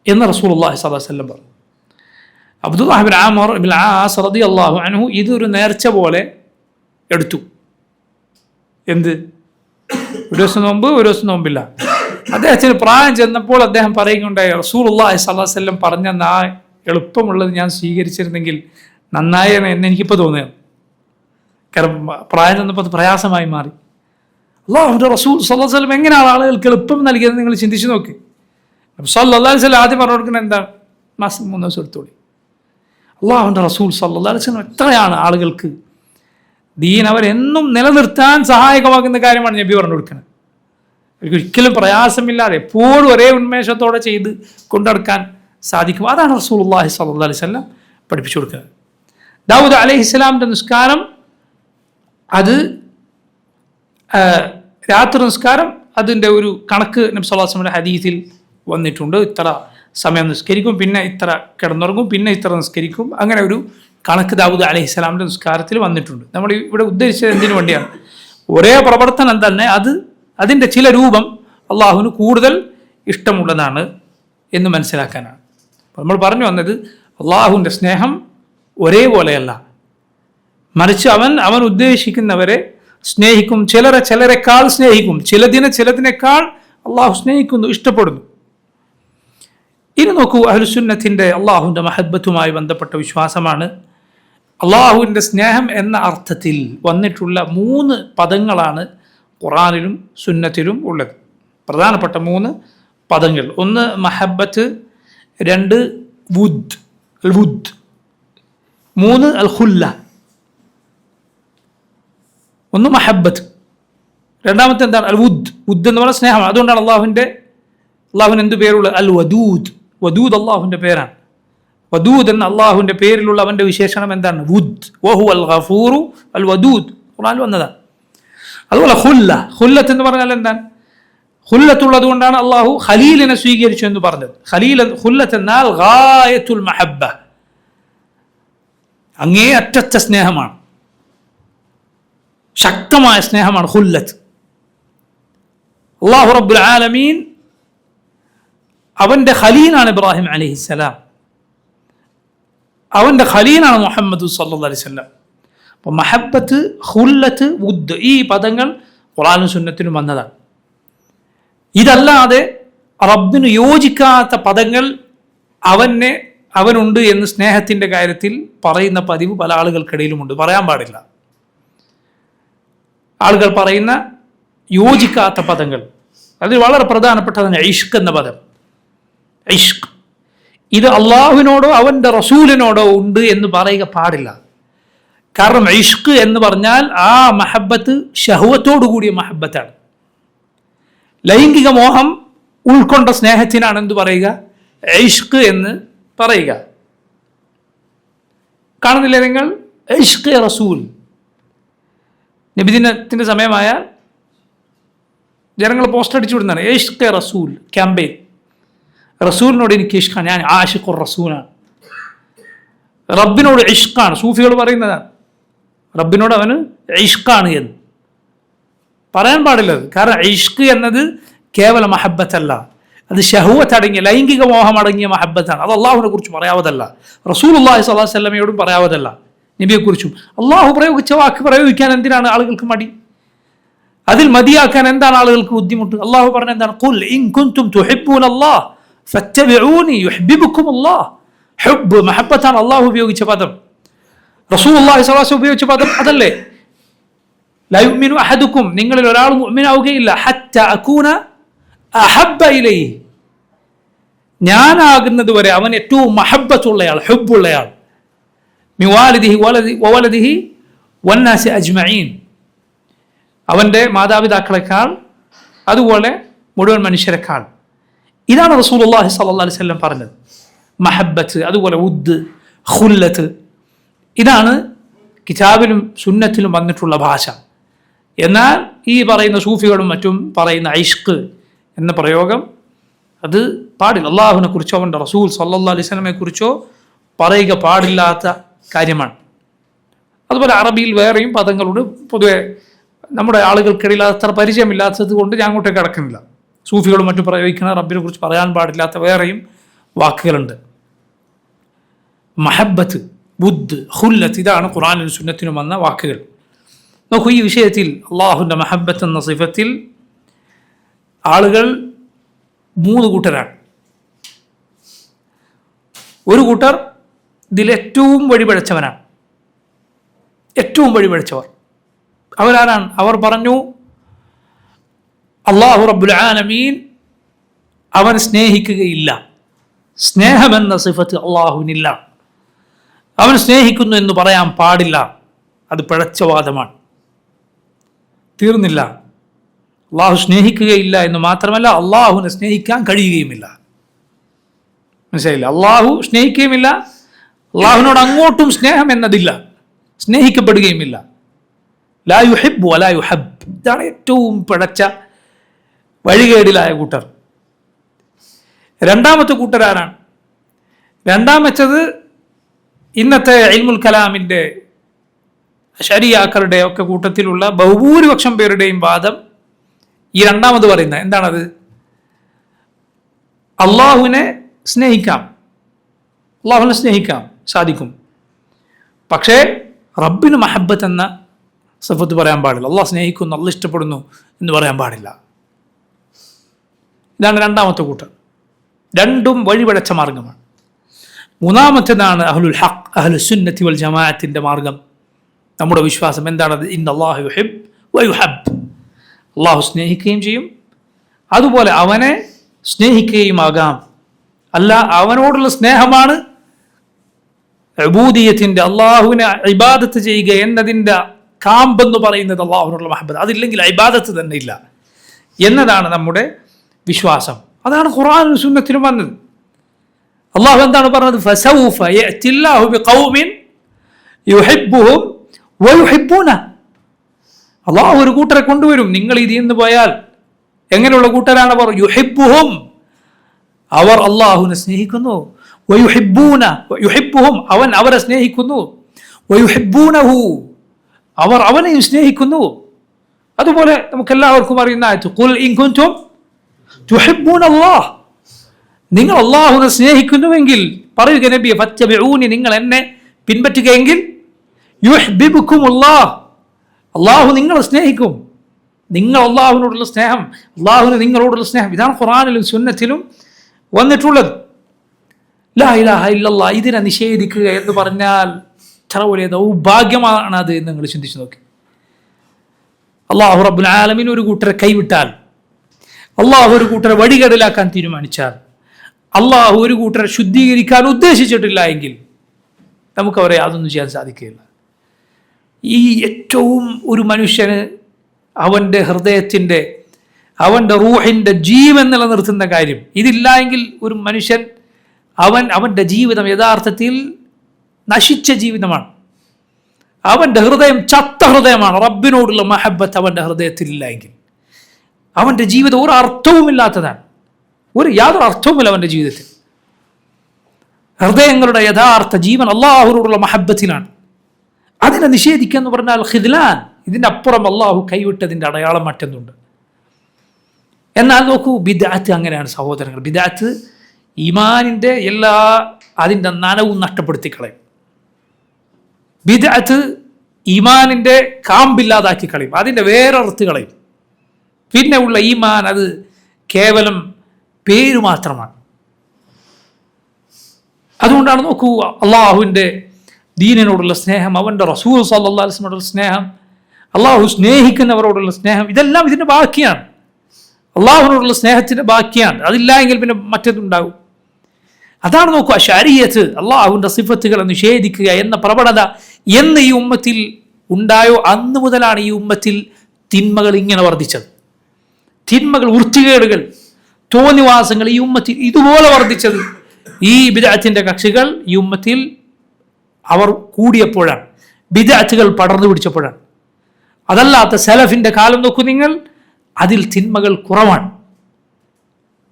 എന്ന് റസൂലുള്ളാഹി സ്വല്ലല്ലാഹു അലൈഹി വസല്ലം പറഞ്ഞു. അബ്ദുല്ലാഹ് ഇബ്നു അംർ ഇബ്നുൽ ആസ് റളിയല്ലാഹു അൻഹു ഇതൊരു നേർച്ച പോലെ എടുത്തു. എന്ത്? ഒരു ദിവസം നോമ്പ്, ഒരു ദിവസം നോമ്പില്ല. അദ്ദേഹത്തിന് പ്രായം ചെന്നപ്പോൾ അദ്ദേഹം പറയുകയുണ്ടായി, റസൂലുള്ളാഹി സ്വല്ലല്ലാഹു അലൈഹി വസല്ലം പറഞ്ഞ എളുപ്പമുള്ളത് ഞാൻ സ്വീകരിച്ചിരുന്നെങ്കിൽ നന്നായേനെ എന്ന് എനിക്കിപ്പോൾ തോന്നുകയാണ്. കാരണം പ്രായം ചെന്നപ്പോൾ അത് പ്രയാസമായി മാറി. അല്ലാഹുവിൻ്റെ റസൂൽ സ്വല്ലല്ലാഹു അലൈഹി വസല്ലം എങ്ങനെയാണ് ആളുകൾക്ക് എളുപ്പം നൽകിയത് നിങ്ങൾ ചിന്തിച്ച് നോക്ക്. സ്വല്ലല്ലാഹു അലൈഹി വസല്ലം ആദ്യം പറഞ്ഞു കൊടുക്കുന്നത് എന്താണ്? മാസം 3 ദിവസം എടുത്തോളി. അല്ലാഹുവിൻ്റെ റസൂൽ സ്വല്ലല്ലാഹു അലൈഹി വസല്ലം എത്രയാണ് ആളുകൾക്ക് ദീൻ അവരെന്നും നിലനിർത്താൻ സഹായകമാകുന്ന കാര്യമാണ് നബി പറഞ്ഞു കൊടുക്കുന്നത്. ഒരിക്കലും പ്രയാസമില്ലാതെ എപ്പോഴും ഒരേ ഉന്മേഷത്തോടെ ചെയ്ത് കൊണ്ടുനടക്കാൻ സാധിക്കും. അതാണ് റസൂലുള്ളാഹി സ്വല്ലല്ലാഹു അലൈഹി വസല്ലം പഠിപ്പിച്ചു കൊടുക്കുന്നത്. ദാവൂദ് അലൈഹിസ്സലാമിൻ്റെ നിസ്കാരം, അത് രാത്രി നിസ്കാരം, അതിൻ്റെ ഒരു കണക്ക് നബി സല്ലല്ലാഹു അലൈഹി വസല്ലം ഹദീസിൽ വന്നിട്ടുണ്ട്. ഇത്ര സമയം നിസ്കരിക്കും, പിന്നെ ഇത്ര കിടന്നുറങ്ങും, പിന്നെ ഇത്ര നിസ്കരിക്കും. അങ്ങനെ ഒരു കണക്ക് ദാവൂദ് അലൈഹിസ്സലാമിൻ്റെ നിസ്കാരത്തിൽ വന്നിട്ടുണ്ട്. നമ്മൾ ഇവിടെ ഉദ്ദേശിച്ചത് എന്തിനു വേണ്ടിയാണ്? ഒരേ പ്രവർത്തനം തന്നെ അതിൻ്റെ ചില രൂപം അള്ളാഹുവിന് കൂടുതൽ ഇഷ്ടമുള്ളതാണ് എന്ന് മനസ്സിലാക്കാനാണ്. നമ്മൾ പറഞ്ഞു വന്നത് അള്ളാഹുവിൻ്റെ സ്നേഹം ഒരേപോലെയല്ല, മറിച്ച് അവൻ ഉദ്ദേശിക്കുന്നവരെ സ്നേഹിക്കും. ചിലരെക്കാൾ സ്നേഹിക്കും. ചിലതിനേക്കാൾ അള്ളാഹു സ്നേഹിക്കുന്നു, ഇഷ്ടപ്പെടുന്നു. ഇനി നോക്കൂ, അഹ്ലുസുന്നത്തിൻ്റെ അള്ളാഹുവിൻ്റെ മഹബ്ബത്തുമായി ബന്ധപ്പെട്ട വിശ്വാസമാണ് അള്ളാഹുവിൻ്റെ സ്നേഹം എന്ന അർത്ഥത്തിൽ വന്നിട്ടുള്ള 3 പദങ്ങളാണ് ഖുർആനിലും സുന്നത്തിലും ഉള്ളത്. പ്രധാനപ്പെട്ട 3 പദങ്ങൾ. 1 മഹബ്ബത്ത്, 2 വുദ്, 3 അൽ ഖുല്ല. 1 മഹബ്ബത്ത്, രണ്ടാമത്തെ എന്താണ്? അൽ വുദ്. വുദ് എന്ന് പറഞ്ഞാൽ സ്നേഹമാണ്. അതുകൊണ്ടാണ് അള്ളാഹുവിന് എന്ത് പേരുള്ളത്? അൽ വദൂദ്. വദൂദ് അള്ളാഹുവിൻ്റെ പേരാണ്. വദൂദ് എന്ന അള്ളാഹുവിൻ്റെ പേരിലുള്ള അവൻ്റെ വിശേഷണം എന്താണ്? വുദ്. വഹു അൽ ഗഫൂറു അൽ വദൂദ്. ഖുർആനിൽ വന്നതാണ്. അതുപോലെ ഖുല്ലത്ത് എന്ന് പറഞ്ഞാൽ എന്താണ്? ഖുല്ലത്തുള്ളത് കൊണ്ടാണ് അള്ളാഹു ഖലീലിനെ സ്വീകരിച്ചു എന്ന് പറഞ്ഞത്. ഖുല്ലത്ത് എന്നാൽ ഗായത്തുൽ മഹബ്ബ, അങ്ങേ അറ്റത്തെ സ്നേഹമാണ്, ശക്തമായ സ്നേഹമാണ് ഖുല്ലത്ത്. അല്ലാഹു റബ്ബുൽ ആലമീൻ അവൻ്റെ ഖലീലാണ് ഇബ്രാഹിം അലൈഹിസ്സലാം, അവൻ്റെ ഖലീലാണ് മുഹമ്മദ് സല്ലല്ലാഹു അലൈഹി വസല്ലം. അപ്പോൾ മഹബ്ബത്ത്, ഖുല്ലത്ത്, വുദ്, ഈ പദങ്ങൾ ഖുർആനും സുന്നത്തിനും വന്നതാണ്. ഇതല്ലാതെ റബ്ബിന് യോജിക്കാത്ത പദങ്ങൾ അവനുണ്ട് എന്ന് സ്നേഹത്തിൻ്റെ കാര്യത്തിൽ പറയുന്ന പതിവ് പല ആളുകൾക്കിടയിലുമുണ്ട്. പറയാൻ പാടില്ല. ആളുകൾ പറയുന്ന യോജിക്കാത്ത പദങ്ങൾ, അതിൽ വളരെ പ്രധാനപ്പെട്ടതാണ് ഇഷ്ക് എന്ന പദം. ഇഷ്ക് ഇത് അള്ളാഹുവിനോടോ അവൻ്റെ റസൂലിനോടോ ഉണ്ട് എന്ന് പറയുക പാടില്ല. കാരണം ഇഷ്ക് എന്ന് പറഞ്ഞാൽ ആ മഹബ്ബത്ത് ഷഹ്വത്തോടു കൂടിയ മഹബ്ബത്താണ്. ലൈംഗിക മോഹം ഉൾക്കൊണ്ട സ്നേഹത്തിനാണ് എന്ത് പറയുക? ഇഷ്ക് എന്ന് പറയുക. കാണുന്നില്ലേ നിങ്ങൾ? ഇഷ്ക് റസൂൽ. നബിദിനത്തിൻ്റെ സമയമായാൽ ജനങ്ങൾ പോസ്റ്റർ അടിച്ചു വിടുന്നതാണ് ഇഷ്ക് റസൂൽ ക്യാമ്പയിൻ. റസൂലിനോട് എനിക്ക് ഇഷ്കാണ്, ഞാൻ ആഷിഖുർ റസൂലാണ്. റബ്ബിനോട് ഇഷ്കാണ്. സൂഫികൾ പറയുന്നതാണ് റബ്ബിനോട് അവന് ഇഷ്കാണ് എന്ന് പറയാൻ പാടില്ലത്. കാരണം ഇഷ്ക് എന്നത് കേവല മഹബ്ബത്തല്ല, അത് ഷഹ്വത്ത് അടങ്ങിയ ലൈംഗിക മോഹം അടങ്ങിയ മഹബ്ബത്താണ്. അത് അള്ളാഹുവിനെ കുറിച്ച് പറയാവതല്ല, റസൂലുള്ളാഹി സ്വല്ലല്ലാഹു അലൈഹി വസല്ലമയോടും പറയാവതല്ല. നബിയെക്കുറിച്ചും. അള്ളാഹു പ്രയോഗിച്ച വാക്ക് പ്രയോഗിക്കാൻ എന്തിനാണ് ആളുകൾക്ക് മടി? അതിൽ മതിയാക്കാൻ എന്താണ് ആളുകൾക്ക് ബുദ്ധിമുട്ട്? അള്ളാഹു പറഞ്ഞ എന്താണ്? ഖുൽ ഇൻ കുൻതും തുഹിബ്ബൂനല്ലാഹ് ഫത്തബിഊനി യുഹ്ബിബുക്കുമുല്ലാഹ്. ഹുബ്ബ്, മഹബ്ബത്താണ് അള്ളാഹു ഉപയോഗിച്ച പദം. റസൂലുള്ളാഹി സ്വല്ലല്ലാഹു അലൈഹി വസല്ലം ഉപയോഗിച്ച പദം അതല്ലേ? ലാ യുഅ്മിനു അഹദുക്കും, നിങ്ങളിൽ ഒരാൾ മുഅ്മിനാവുകയില്ല ഹത്ത അകൂന അഹബ്ബ ഇലൈഹി, ഞാനാകുന്നത് വരെ അവൻ ഏറ്റവും മഹബ്ബത്തുള്ളയാൾ, ഹുബ്ബുള്ളയാൾ, മിൻ വാലിദിഹി വവലദിഹി വന്നാസി അജ്മഈൻ, അവൻ്റെ മാതാപിതാക്കളെക്കാൾ അതുപോലെ മുഴുവൻ മനുഷ്യരെക്കാൾ. ഇതാണ് റസൂലുള്ളാഹി സ്വല്ലല്ലാഹു അലൈഹി വസല്ലം പറഞ്ഞത്. മഹബ്ബത്ത്, അതുപോലെ ഉദ്, ഖുല്ലത്ത്, ഇതാണ് കിതാബിലും സുന്നത്തിലും വന്നിട്ടുള്ള ഭാഷ. എന്നാൽ ഈ പറയുന്ന സൂഫികളും മറ്റും പറയുന്ന ഇഷ്ക് എന്ന പ്രയോഗം അത് പാടില്ല. അള്ളാഹുവിനെ കുറിച്ചോ അവൻ്റെ റസൂൽ സല്ലല്ലാഹു അലൈഹി വസല്ലമയെ കുറിച്ചോ പറയുക പാടില്ലാത്ത കാര്യമാണ്. അതുപോലെ അറബിയിൽ വേറെയും പദങ്ങളുണ്ട്. പൊതുവെ നമ്മുടെ ആളുകൾക്കിടയിൽ അത്ര പരിചയമില്ലാത്തത് കൊണ്ട് ഞാൻ അങ്ങോട്ടേക്ക് കടക്കുന്നില്ല. സൂഫികളും മറ്റും പ്രയോഗിക്കുന്ന റബ്ബിനെ കുറിച്ച് പറയാൻ പാടില്ലാത്ത വേറെയും വാക്കുകളുണ്ട്. മഹബ്ബത്ത്, ബുദ്, ഖുല്ലത്ത്, ഇതാണ് ഖുർആനിലും സുന്നത്തിനും വന്ന വാക്കുകൾ. നോക്കൂ, ഈ വിഷയത്തിൽ അള്ളാഹുവിൻ്റെ മഹബ്ബത്ത് എന്ന സിഫത്തിൽ ആളുകൾ 3 കൂട്ടരാണ്. ഒരു കൂട്ടർ ഇതിലേറ്റവും വഴിപഴച്ചവനാണ്, ഏറ്റവും വഴിപഴച്ചവർ. അവരാരാണ്? അവർ പറഞ്ഞു അല്ലാഹു റബ്ബുൽ ആലമീൻ അവൻ സ്നേഹിക്കുകയില്ല, സ്നേഹമെന്ന സിഫത്ത് അള്ളാഹുവിനില്ല, അവൻ സ്നേഹിക്കുന്നു എന്ന് പറയാൻ പാടില്ല, അത് പിഴച്ചവാദമാണ്. തീർന്നില്ല. അള്ളാഹു സ്നേഹിക്കുകയില്ല എന്ന് മാത്രമല്ല, അള്ളാഹുവിനെ സ്നേഹിക്കാൻ കഴിയുകയുമില്ല. മനസ്സിലായില്ല? അള്ളാഹു സ്നേഹിക്കുകയുമില്ല, അള്ളാഹുവിനോട് അങ്ങോട്ടും സ്നേഹം എന്നതില്ല, സ്നേഹിക്കപ്പെടുകയുമില്ല. ലാ യുഹിബ്ബു വലാ യുഹബ്, ഇതാണ് ഏറ്റവും പിഴച്ച വഴികേടിലായ കൂട്ടർ. രണ്ടാമത്തെ കൂട്ടരാരാണ്? രണ്ടാമത്തത് ഇന്നത്തെ ഇൽമുൽ കലാമിൻ്റെ ശരിയാക്കളുടെ ഒക്കെ കൂട്ടത്തിലുള്ള ബഹുഭൂരിപക്ഷം പേരുടെയും വാദം ഈ രണ്ടാമത് പറയുന്നത് എന്താണത്? അള്ളാഹുവിനെ സ്നേഹിക്കാം, അള്ളാഹുവിനെ സ്നേഹിക്കാം സാധിക്കും, പക്ഷേ റബ്ബിന് മഹബ്ബത്ത് എന്ന സിഫത്ത് പറയാൻ പാടില്ല. അള്ളാഹ് സ്നേഹിക്കുന്നു, അള്ളാഹ് ഇഷ്ടപ്പെടുന്നു എന്ന് പറയാൻ പാടില്ല. ഇതാണ് രണ്ടാമത്തെ കൂട്ടർ. രണ്ടും വഴിപഴച്ച മാർഗമാണ്. മൂന്നാമത്തേതാണ് അഹ്ലുൽ ഹഖ്, അഹ്ലു സുന്നത്തി വൽ ജമാഅത്തിൻ്റെ മാർഗം. നമ്മുടെ വിശ്വാസം എന്താണത്? ഇന്നല്ലാഹു യുഹിബ്ബു വയുഹബ്ബ്, അള്ളാഹു സ്നേഹിക്കുകയും ചെയ്യും, അതുപോലെ അവനെ സ്നേഹിക്കുകയുമാകാം. അല്ല, അവനോടുള്ള സ്നേഹമാണ് ഉബൂദിയത്തിൻ്റെ, അള്ളാഹുവിനെ ഇബാദത്ത് ചെയ്യുക എന്നതിൻ്റെ കാമ്പെന്ന് പറയുന്നത് അള്ളാഹുവിനോടുള്ള മഹബ്ബത്ത്. അതില്ലെങ്കിൽ ഇബാദത്ത് തന്നെ ഇല്ല എന്നതാണ് നമ്മുടെ വിശ്വാസം. അതാണ് ഖുർആനിലും സുന്നത്തിലും വന്നത്. അള്ളാഹു എന്താണ് പറഞ്ഞത്? ഫസൗഫ യഅതില്ലാഹു ബിഖൗമിൻ യുഹിബ്ബുഹും വയുഹിബ്ബൂനഹു, അള്ളാഹു ഒരു കൂട്ടരെ കൊണ്ടുവരും. നിങ്ങൾ ഇതിൽ നിന്ന് പോയാൽ എങ്ങനെയുള്ള കൂട്ടരാണ് അവർ? യുഹിബ്ബുഹും, അവർ അള്ളാഹുവിനെ സ്നേഹിക്കുന്നു, യുഹിബ്ബുഹും, അവൻ അവരെ സ്നേഹിക്കുന്നു, വയുഹിബ്ബൂനഹു, അവർ അവനെയും സ്നേഹിക്കുന്നു. അതുപോലെ നമുക്കെല്ലാവർക്കും അറിയുന്ന ആയത്ത് ഖുൽ ഇൻ കുൻതും തുഹിബ്ബൂനല്ലാഹ്, നിങ്ങൾ അള്ളാഹുവിനെ സ്നേഹിക്കുന്നുവെങ്കിൽ പറയുക നബിയെ, ഫത്തബിഊനി, നിങ്ങൾ എന്നെ പിൻപറ്റുകയെങ്കിൽ യുഹ്ബിബുക്കുമുല്ലാഹ്, അള്ളാഹു നിങ്ങളെ സ്നേഹിക്കും. നിങ്ങൾ അള്ളാഹുവിനോടുള്ള സ്നേഹം, അള്ളാഹുവിന് നിങ്ങളോടുള്ള സ്നേഹം, ഇതാണ് ഖുർആനിലും സുന്നത്തിലും വന്നിട്ടുള്ളത്. ലാ ഇലാഹ ഇല്ലല്ലാഹ്, ഇതിനെ നിഷേധിക്കുക എന്ന് പറഞ്ഞാൽ എത്ര വലിയ ദൗർഭാഗ്യമാണ് അത് എന്ന് നിങ്ങൾ ചിന്തിച്ചു നോക്കി. അള്ളാഹു റബ്ബുൽ ആലമീൻ ഒരു കൂട്ടരെ കൈവിട്ടാൽ, അള്ളാഹു ഒരു കൂട്ടരെ വഴികേടിലാക്കാൻ തീരുമാനിച്ചാൽ, അള്ളാഹു ഒരു കൂട്ടരെ ശുദ്ധീകരിക്കാൻ ഉദ്ദേശിച്ചിട്ടില്ല എങ്കിൽ നമുക്ക് അവരെ യാതൊന്നും ചെയ്യാൻ സാധിക്കുകയില്ല. ഈ ഏറ്റവും ഒരു മനുഷ്യന് അവൻ്റെ ഹൃദയത്തിൻ്റെ, അവൻ്റെ റൂഹിൻ്റെ ജീവൻ നിലനിർത്തുന്ന കാര്യം ഇതില്ല എങ്കിൽ ഒരു മനുഷ്യൻ അവൻ്റെ ജീവിതം യഥാർത്ഥത്തിൽ നശിച്ച ജീവിതമാണ്. അവൻ്റെ ഹൃദയം ചത്ത ഹൃദയമാണ്. റബ്ബിനോടുള്ള മഹബ്ബത്ത് അവൻ്റെ ഹൃദയത്തിലില്ല എങ്കിൽ അവൻ്റെ ജീവിതം ഒരു അർത്ഥവുമില്ലാത്തതാണ്. യാതൊരു അർത്ഥവുമില്ല അവൻ്റെ ജീവിതത്തിൽ. ഹൃദയങ്ങളുടെ യഥാർത്ഥ ജീവൻ അള്ളാഹുവിനോടുള്ള മഹബ്ബത്തിലാണ്. അതിനെ നിഷേധിക്കുക എന്ന് പറഞ്ഞാൽ ഖിദ്ലാൻ, ഇതിൻ്റെ അപ്പുറം അള്ളാഹു കൈവിട്ടതിൻ്റെ അടയാളം മറ്റൊന്നുണ്ട്. എന്നാൽ നോക്കൂ, ബിദ്അത്ത് അങ്ങനെയാണ് സഹോദരങ്ങൾ. ബിദ്അത്ത് ഈമാനിൻ്റെ അതിൻ്റെ നനവും നഷ്ടപ്പെടുത്തി കളയും. ബിദ്അത്ത് ഈമാനിൻ്റെ കാമ്പില്ലാതാക്കി കളയും, അതിൻ്റെ വേറെറുത്ത് കളയും. പിന്നെ ഉള്ള ഈമാൻ അത് കേവലം പേര് മാത്രമാണ്. അതുകൊണ്ടാണ് നോക്കൂ, അള്ളാഹുവിൻ്റെ ദീനിനോടുള്ള സ്നേഹം, അവൻ്റെ റസൂൽ സല്ലല്ലാഹു അലൈഹി വസല്ലമയോടുള്ള സ്നേഹം, അള്ളാഹു സ്നേഹിക്കുന്നവരോടുള്ള സ്നേഹം, ഇതെല്ലാം ഇതിൻ്റെ ബാക്കിയാണ്. അള്ളാഹുവിനോടുള്ള സ്നേഹത്തിൻ്റെ ബാക്കിയാണ്. അതില്ല എങ്കിൽ പിന്നെ മറ്റേതുണ്ടാകും. അതാണ് നോക്കുക, ശരീഅത്ത് അള്ളാഹുവിൻ്റെ സിഫത്തുകളെ നിഷേധിക്കുക എന്ന പ്രവണത എന്ന് ഈ ഉമ്മത്തിൽ ഉണ്ടായോ അന്ന് മുതലാണ് ഈ ഉമ്മത്തിൽ തിന്മകൾ ഇങ്ങനെ വർദ്ധിച്ചത്. തിന്മകൾ, വൃത്തികേടുകൾ, തോന്നിവാസങ്ങൾ ഈ ഉമ്മത്തിൽ ഇതുപോലെ വർദ്ധിച്ചത് ഈ ബിദ്അത്തിന്റെ കക്ഷികൾ ഈ ഉമ്മത്തിൽ അവർ കൂടിയപ്പോഴാണ്, ബിദ്അത്തുകൾ പടർന്നു പിടിച്ചപ്പോഴാണ്. അതല്ലാത്ത സലഫിന്റെ കാലം നോക്കൂ നിങ്ങൾ, അതിൽ തിന്മകൾ കുറവാണ്.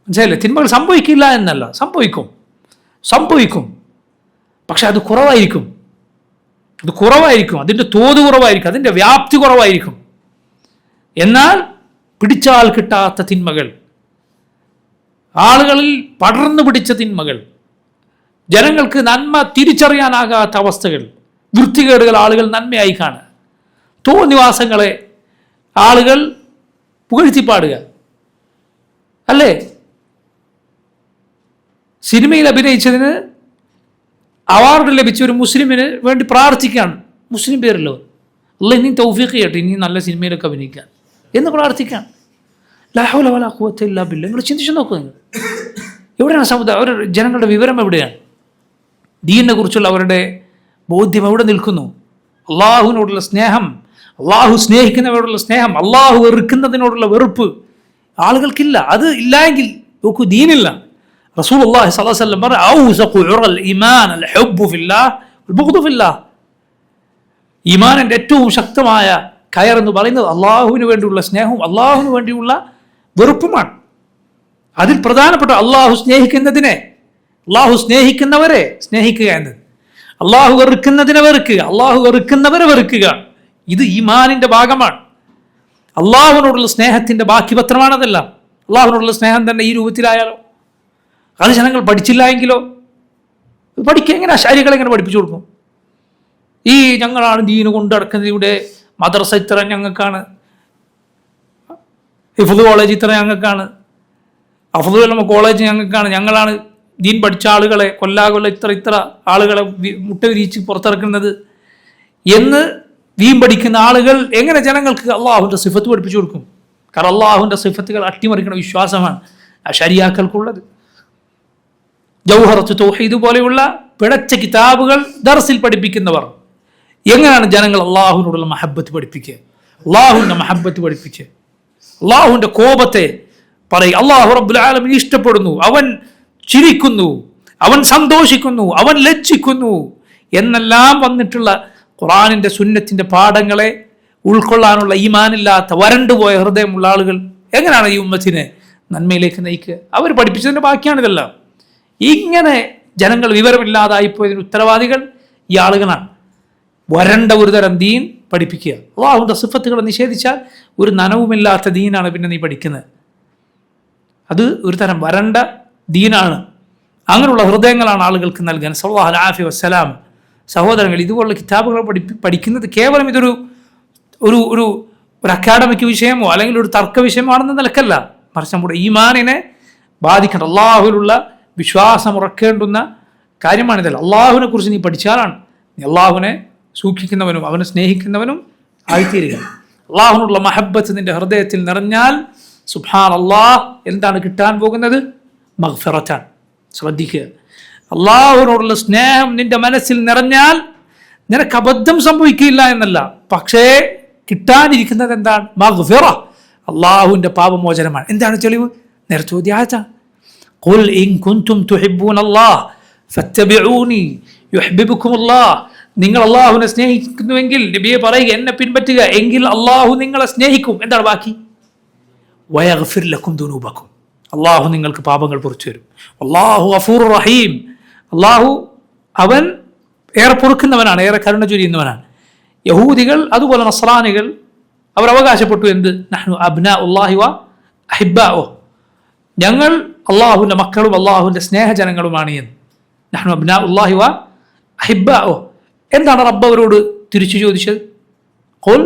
മനസ്സിലായില്ലേ? തിന്മകൾ സംഭവിക്കില്ല എന്നല്ല, സംഭവിക്കും, പക്ഷെ അത് കുറവായിരിക്കും. അതിൻ്റെ തോത് കുറവായിരിക്കും, അതിൻ്റെ വ്യാപ്തി കുറവായിരിക്കും. എന്നാൽ പിടിച്ചാൽ കിട്ടാത്ത തിന്മകൾ, ആളുകളിൽ പടർന്നു പിടിച്ച തിന്മകൾ, ജനങ്ങൾക്ക് നന്മ തിരിച്ചറിയാനാകാത്ത അവസ്ഥകൾ, വൃത്തികേടുകൾ ആളുകൾ നന്മയായി കാണുക, തോന്നിവാസങ്ങളെ ആളുകൾ പുകഴ്ത്തിപ്പാടുക, അല്ലേ? സിനിമയിൽ അഭിനയിച്ചതിന് അവാർഡ് ലഭിച്ച ഒരു മുസ്ലിമിന് വേണ്ടി പ്രാർത്ഥിക്കുകയാണ്. മുസ്ലിം പേരല്ലോ, അല്ല ഇനി തൗഫീഖ് ചെയ്യട്ടെ, ഇനി നല്ല സിനിമയിലൊക്കെ അഭിനയിക്കാൻ എന്ന് പ്രാർത്ഥിക്കാൻ. ലാ ഹൗല വലാ ഖുവത ഇല്ലാ ബില്ലാഹ്. നിങ്ങൾ ചിന്തിച്ചു നോക്കുക, എവിടെയാണ് സമുദായം, അവരുടെ ജനങ്ങളുടെ വിവരം എവിടെയാണ്? ദീനിനെ കുറിച്ചുള്ള അവരുടെ ബോധ്യം എവിടെ നിൽക്കുന്നു? അള്ളാഹുവിനോടുള്ള സ്നേഹം, അള്ളാഹു സ്നേഹിക്കുന്നവരോടുള്ള സ്നേഹം, അള്ളാഹു വെറുക്കുന്നതിനോടുള്ള വെറുപ്പ് ആളുകൾക്കില്ല. അത് ഇല്ല എങ്കിൽ നോക്കൂ, ദീനില്ല. റസൂലുള്ളാഹി സ്വല്ലല്ലാഹു അലൈഹി വസല്ലം പറഞ്ഞു, ഔസഖു ഉറൽ ഈമാൻ അൽ ഹുബ്ബു ഫില്ലാഹ് വൽ ബുഗ്ദു ഫില്ലാഹ്. ഈമാനിന്റെ ഏറ്റവും ശക്തമായ കയർ എന്ന് പറയുന്നത് അള്ളാഹുവിന് വേണ്ടിയുള്ള സ്നേഹവും അള്ളാഹുവിന് വേണ്ടിയുള്ള വെറുപ്പുമാണ്. അതിൽ പ്രധാനപ്പെട്ട അള്ളാഹു സ്നേഹിക്കുന്നവരെ സ്നേഹിക്കുക എന്നത്, അള്ളാഹു വെറുക്കുന്നതിനെ വെറുക്കുക, അള്ളാഹു വെറുക്കുന്നവരെ വെറുക്കുക. ഇത് ഈമാനിന്റെ ഭാഗമാണ്. അള്ളാഹുവിനോടുള്ള സ്നേഹത്തിന്റെ ബാക്കി പത്രമാണതെല്ലാം. അള്ളാഹുവിനോടുള്ള സ്നേഹം തന്നെ ഈ രൂപത്തിലായാലോ, അത് ജനങ്ങൾ പഠിച്ചില്ല എങ്കിലോ, പഠിക്കുക എങ്ങനെ? ശാരികളെ എങ്ങനെ പഠിപ്പിച്ചു കൊടുക്കും? ഈ ഞങ്ങളാണ് ദീന് കൊണ്ട് നടക്കുന്നത്, ഇവിടെ മദ്രസ ഇത്ര ഞങ്ങൾക്കാണ്, ഹിഫ്ള് കോളേജ് ഇത്ര ഞങ്ങൾക്കാണ്, അഫ്ളൽ ഉലമ കോളേജ് ഞങ്ങൾക്കാണ്, ഞങ്ങളാണ് ദീൻ പഠിച്ച ആളുകളെ കൊല്ലാകൊല്ല ഇത്ര ആളുകളെ മുട്ട വിരിച്ച് പുറത്തിറക്കുന്നത് എന്ന് ദീൻ പഠിക്കുന്ന ആളുകൾ എങ്ങനെ ജനങ്ങൾക്ക് അള്ളാഹുവിൻ്റെ സിഫത്ത് പഠിപ്പിച്ചു കൊടുക്കും? കാരണം അള്ളാഹുവിൻ്റെ സിഫത്തുകൾ അട്ടിമറിക്കുന്ന വിശ്വാസമാണ് ശരിയാക്കൾക്കുള്ളത്. ജൗഹറത്ത് തൗഹീദ് പോലെയുള്ള പിഴച്ച കിതാബുകൾ ദർസിൽ പഠിപ്പിക്കുന്നവർ എങ്ങനെയാണ് ജനങ്ങൾ അള്ളാഹുവിനോടുള്ള മഹബത്ത് പഠിപ്പിക്കുക? അള്ളാഹുവിൻ്റെ മഹബത്ത് പഠിപ്പിക്കുക, അള്ളാഹുവിൻ്റെ കോപത്തെ പറയും. അള്ളാഹു റബ്ബുൽ ആലമീൻ ഇഷ്ടപ്പെടുന്നു, അവൻ ചിരിക്കുന്നു, അവൻ സന്തോഷിക്കുന്നു, അവൻ ലജ്ജിക്കുന്നു എന്നെല്ലാം വന്നിട്ടുള്ള ഖുർആനിൻ്റെ സുന്നത്തിൻ്റെ പാഠങ്ങളെ ഉൾക്കൊള്ളാനുള്ള ഈമാനില്ലാത്ത വരണ്ടുപോയ ഹൃദയമുള്ള ആളുകൾ എങ്ങനെയാണ് ഈ ഉമ്മത്തിനെ നന്മയിലേക്ക് നയിക്കുക? അവർ പഠിപ്പിച്ചതിൻ്റെ ബാക്കിയാണിതെല്ലാം. ഇങ്ങനെ ജനങ്ങൾ വിവരമില്ലാതായിപ്പോയതിന് ഉത്തരവാദികൾ ഈ ആളുകളാണ്. വരണ്ട ഒരു തരം ദീൻ പഠിപ്പിക്കുക. അള്ളാഹുവിൻ്റെ സിഫത്തുകളെ നിഷേധിച്ചാൽ ഒരു നനവുമില്ലാത്ത ദീനാണ് പിന്നെ നീ പഠിക്കുന്നത്. അത് ഒരു തരം വരണ്ട ദീനാണ്. അങ്ങനെയുള്ള ഹൃദയങ്ങളാണ് ആളുകൾക്ക് നൽകാൻ. സല്ലല്ലാഹു അലൈഹി വസല്ലം. സഹോദരങ്ങൾ, ഇതുപോലുള്ള കിതാബുകൾ പഠിക്കുന്നത് കേവലം ഇതൊരു ഒരു ഒരു ഒരു അക്കാഡമിക് വിഷയമോ അല്ലെങ്കിൽ ഒരു തർക്ക വിഷയമാണെന്ന നിലക്കല്ല, മറിച്ച് നമ്മുടെ ഈമാനിനെ ബാധിക്കേണ്ട, അള്ളാഹുവിലുള്ള വിശ്വാസം ഉറക്കേണ്ടുന്ന കാര്യമാണിതല്ല. അള്ളാഹുവിനെ കുറിച്ച് നീ പഠിച്ചാലാണ് നീ അള്ളാഹുവിനെ സൂക്ഷിക്കുന്നവനും അവനെ സ്നേഹിക്കുന്നവനും ആയിത്തീരുക. അള്ളാഹുവിനുള്ള മഹബത്ത് നിന്റെ ഹൃദയത്തിൽ നിറഞ്ഞാൽ സുബ്ഹാനല്ലാഹ് എന്താണ് കിട്ടാൻ പോകുന്നത്? മഗ്ഫിറത്താണ്. ശ്രദ്ധിക്കുക, അള്ളാഹുവിനോടുള്ള സ്നേഹം നിന്റെ മനസ്സിൽ നിറഞ്ഞാൽ നിനക്ക് അബദ്ധം സംഭവിക്കില്ല എന്നല്ല, പക്ഷേ കിട്ടാനിരിക്കുന്നത് എന്താണ്? മഗ്ഫിറ, അള്ളാഹുവിൻ്റെ പാപമോചനമാണ്. എന്താണ് തെളിവ്? നേരത്തെ ചോദ്യായതാണ്. ഖുൽ ഇൻ കുൻതും തുഹിബ്ബൂനല്ലാഹ് ഫത്തബിഊനി യുഹ്ബിബുകുമുല്ലാഹ്. നിങ്ങൾ അള്ളാഹുവിനെ സ്നേഹിക്കുന്നുവെങ്കിൽ നബിയെ പറയുക, എന്നെ പിൻപറ്റുക, എങ്കിൽ അള്ളാഹു നിങ്ങളെ സ്നേഹിക്കും. എന്താണ് ബാക്കി? വയഗ്ഫിർ ലക്കും ദുനൂബക്കും. അള്ളാഹു നിങ്ങൾക്ക് പാപങ്ങൾ പൊറുച്ചു തരും. അല്ലാഹു ഗഫൂറുർ റഹീം. അള്ളാഹു അവൻ ഏറെ പൊറുക്കുന്നവനാണ്, ഏറെ കരുണ ചൊരിയുന്നവനാണ്. യഹൂദികൾ അതുപോലെ നസ്രാനികൾ അവർ അവകാശപ്പെട്ടു എന്ത്? നഹ്നു അബ്നാഉല്ലാഹി വ അഹിബ്ബാഉഹു. ഞങ്ങൾ അള്ളാഹുവിൻ്റെ മക്കളും അള്ളാഹുവിൻ്റെ സ്നേഹജനങ്ങളുമാണ് എന്ന്. നഹ്നു അബ്നാഉല്ലാഹി വ അഹിബ്ബാഉഹു. എന്താണ് റബ്ബ് അവരോട് തിരിച്ചു ചോദിച്ചത്? ഖുൽ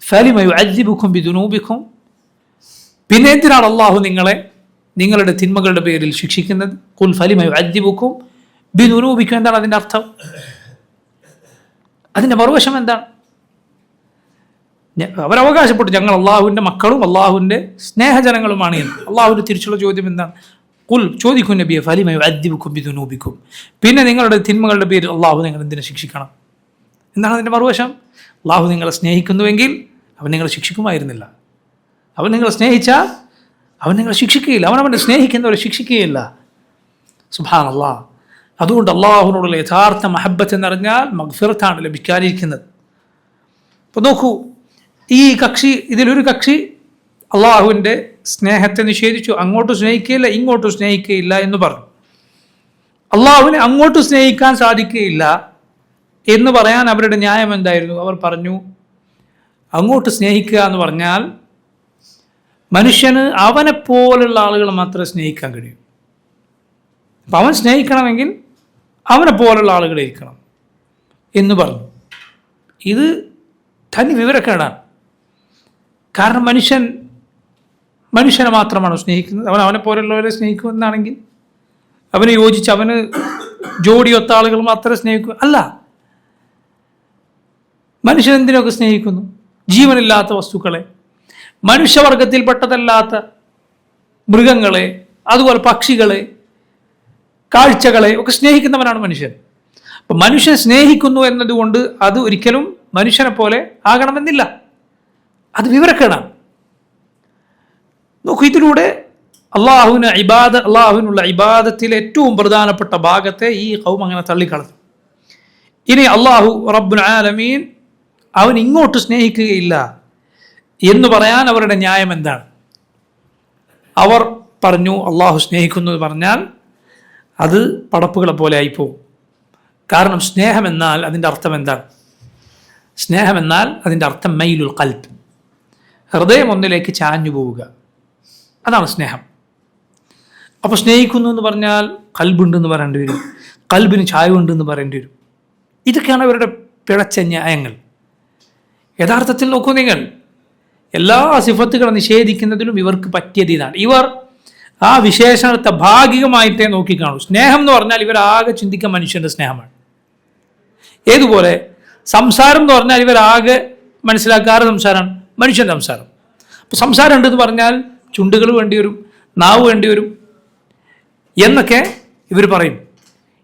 ഫലിമ യുഅദ്ദിബുക്കും ബിദുനൂബിക്കും, പിന്നെ എന്തിനാണ് അള്ളാഹു നിങ്ങളെ നിങ്ങളുടെ തിന്മകളുടെ പേരിൽ ശിക്ഷിക്കുന്നത്? ഖുൽ ഫലിമ യുഅദ്ദിബുക്കും ബിദുനൂബിക്കും, എന്താണ് അതിൻ്റെ അർത്ഥം? അതിൻ്റെ മറുവശം എന്താണ്? അവരവകാശപ്പെട്ടു ഞങ്ങൾ അള്ളാഹുവിൻ്റെ മക്കളും അള്ളാഹുവിൻ്റെ സ്നേഹജനങ്ങളുമാണ് എന്ന്. അള്ളാഹുവിൻ്റെ തിരിച്ചുള്ള ചോദ്യം എന്താണ്? ഖുൽ, ചോദിക്കും നബിയെ, ഫലിമ യുഅദ്ദിബുക്കും ബിദുനൂബിക്കും, പിന്നെ നിങ്ങളുടെ തിന്മകളുടെ പേരിൽ അള്ളാഹു നിങ്ങൾ എന്തിനെ ശിക്ഷിക്കണം? എന്താണ് അതിൻ്റെ മറുവശം? അള്ളാഹു നിങ്ങളെ സ്നേഹിക്കുന്നുവെങ്കിൽ അവൻ നിങ്ങളെ ശിക്ഷിക്കുമായിരുന്നില്ല. അവൻ നിങ്ങളെ സ്നേഹിച്ചാൽ അവൻ നിങ്ങളെ ശിക്ഷിക്കുകയില്ല. അവനവനെ സ്നേഹിക്കുന്നവരെ ശിക്ഷിക്കുകയില്ല. സുബ്ഹാനല്ലാഹ്. അതുകൊണ്ട് അള്ളാഹുവിനോടുള്ള യഥാർത്ഥ മഹബ്ബത്ത് എന്നറിഞ്ഞാൽ മഗ്ഫിറത്താണ് ലഭിക്കാനിരിക്കുന്നത്. അപ്പോൾ നോക്കൂ, ഈ കക്ഷി, ഇതിലൊരു കക്ഷി അള്ളാഹുവിൻ്റെ സ്നേഹത്തെ നിഷേധിച്ചു. അങ്ങോട്ടും സ്നേഹിക്കുകയില്ല ഇങ്ങോട്ടും സ്നേഹിക്കുകയില്ല എന്ന് പറഞ്ഞു. അള്ളാഹുവിനെ അങ്ങോട്ടും സ്നേഹിക്കാൻ സാധിക്കുകയില്ല എന്ന് പറയാൻ അവരുടെ ന്യായം എന്തായിരുന്നു? അവർ പറഞ്ഞു, അങ്ങോട്ട് സ്നേഹിക്കുക എന്ന് പറഞ്ഞാൽ മനുഷ്യന് അവനെപ്പോലുള്ള ആളുകളെ മാത്രമേ സ്നേഹിക്കാൻ കഴിയൂ. അപ്പം അവൻ സ്നേഹിക്കണമെങ്കിൽ അവനെ പോലുള്ള ആളുകളെ ഇരിക്കണം എന്ന് പറഞ്ഞു. ഇത് തനി വിവരക്കേടാണ്. കാരണം മനുഷ്യനെ മാത്രമാണോ സ്നേഹിക്കുന്നത്? അവനെ പോലുള്ളവരെ സ്നേഹിക്കുമെന്നാണെങ്കിൽ അവനെ യോജിച്ച് അവന് ജോഡിയൊത്ത ആളുകൾ മാത്രമേ സ്നേഹിക്കൂ? അല്ല. മനുഷ്യൻ എന്തിനൊക്കെ സ്നേഹിക്കുന്നു? ജീവനില്ലാത്ത വസ്തുക്കളെ, മനുഷ്യവർഗത്തിൽപ്പെട്ടതല്ലാത്ത മൃഗങ്ങളെ, അതുപോലെ പക്ഷികളെ, കാഴ്ചകളെ ഒക്കെ സ്നേഹിക്കുന്നവനാണ് മനുഷ്യൻ. അപ്പം മനുഷ്യൻ സ്നേഹിക്കുന്നു എന്നതുകൊണ്ട് അത് ഒരിക്കലും മനുഷ്യനെ പോലെ ആകണമെന്നില്ല. അത് വിവരക്കേടാണ്. നോക്കൂ, ഇതിലൂടെ അള്ളാഹുവിനുള്ള ഇബാദത്തിലെ ഏറ്റവും പ്രധാനപ്പെട്ട ഭാഗത്തെ ഈ ഖൗം അങ്ങനെ തള്ളിക്കളഞ്ഞു. ഇനി അള്ളാഹു റബ്ബുൽ ആലമീൻ അവൻ ഇങ്ങോട്ട് സ്നേഹിക്കുകയില്ല എന്ന് പറയാൻ അവരുടെ ന്യായം എന്താണ്? അവർ പറഞ്ഞു, അള്ളാഹു സ്നേഹിക്കുന്നു എന്ന് പറഞ്ഞാൽ അത് പടപ്പുകളെ പോലെ ആയിപ്പോവും. കാരണം സ്നേഹമെന്നാൽ അതിൻ്റെ അർത്ഥം എന്താണ്? സ്നേഹമെന്നാൽ അതിൻ്റെ അർത്ഥം മൈലുൽ ഖൽബ്, ഹൃദയം ഒന്നിലേക്ക് ചാഞ്ഞു പോവുക, അതാണ് സ്നേഹം. അപ്പോൾ സ്നേഹിക്കുന്നു എന്ന് പറഞ്ഞാൽ കൽബുണ്ടെന്ന് പറയേണ്ടി വരും, കൽബിന് ചായവുണ്ടെന്ന് പറയേണ്ടി വരും. ഇതൊക്കെയാണ് അവരുടെ പിഴച്ച ന്യായങ്ങൾ. യഥാർത്ഥത്തിൽ നോക്കൂ നിങ്ങൾ, എല്ലാ സിഫത്തുകളെ നിഷേധിക്കുന്നതിലും ഇവർക്ക് പറ്റിയത് ഇതാണ്. ഇവർ ആ വിശേഷണത്തെ ഭാഗികമായിട്ടേ നോക്കിക്കാണൂ. സ്നേഹം എന്ന് പറഞ്ഞാൽ ഇവരാകെ ചിന്തിക്കാൻ മനുഷ്യൻ്റെ സ്നേഹമാണ്. ഏതുപോലെ സംസാരം എന്ന് പറഞ്ഞാൽ ഇവരാകെ മനസ്സിലാക്കാറ് സംസാരമാണ്, മനുഷ്യൻ്റെ സംസാരം. അപ്പോൾ സംസാരം ഉണ്ടെന്ന് പറഞ്ഞാൽ ചുണ്ടുകൾ വേണ്ടി വരും, നാവ് വേണ്ടി വരും എന്നൊക്കെ ഇവർ പറയും.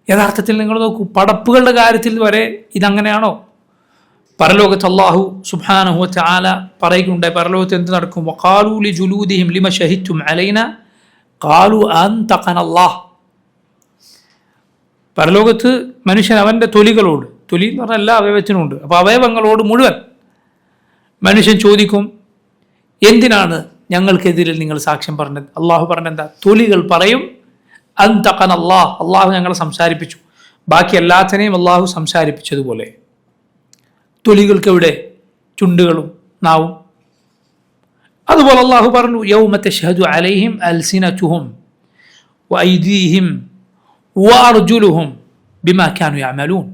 യഥാർത്ഥത്തിൽ നിങ്ങൾ നോക്കൂ, പടപ്പുകളുടെ കാര്യത്തിൽ വരെ ഇതങ്ങനെയാണോ? പരലോകത്ത് അല്ലാഹു സുബ്ഹാനഹു വ തആല പറയുകയുണ്ടായി, പരലോകത്ത് എന്ത് നടക്കും? വഖാലൂ ലിജുലൂദിഹിം ലിമ ശഹിദ്തും അലൈനാ ഖാലൂ അൻതഖനല്ലാഹ്. പരലോകത്ത് മനുഷ്യൻ അവൻ്റെ തൊലികളോട്, തൊലി എന്ന് പറഞ്ഞാൽ എല്ലാ അവയവത്തിനുമുണ്ട്, അപ്പോൾ അവയവങ്ങളോട് മുഴുവൻ മനുഷ്യൻ ചോദിക്കും, എന്തിനാണ് ഞങ്ങൾക്കെതിരിൽ നിങ്ങൾ സാക്ഷ്യം പറഞ്ഞത്? അള്ളാഹു പറഞ്ഞെന്താ? തൊലികൾ പറയും, അൻതഖനല്ലാഹ്, അള്ളാഹു ഞങ്ങളെ സംസാരിപ്പിച്ചു. ബാക്കി എല്ലാത്തിനെയും അള്ളാഹു സംസാരിപ്പിച്ചതുപോലെ തൊലികൾക്കെവിടെ? ചുണ്ടുകളും നാവും. അതുപോലെ അള്ളാഹു പറഞ്ഞു, യൗമ തശ്ഹദു അലൈഹിം അൽസിനതുഹും വഅയ്ദീഹിം വഅർജുലുഹും ബിമാ കാനൂ യഅമലൂൻ.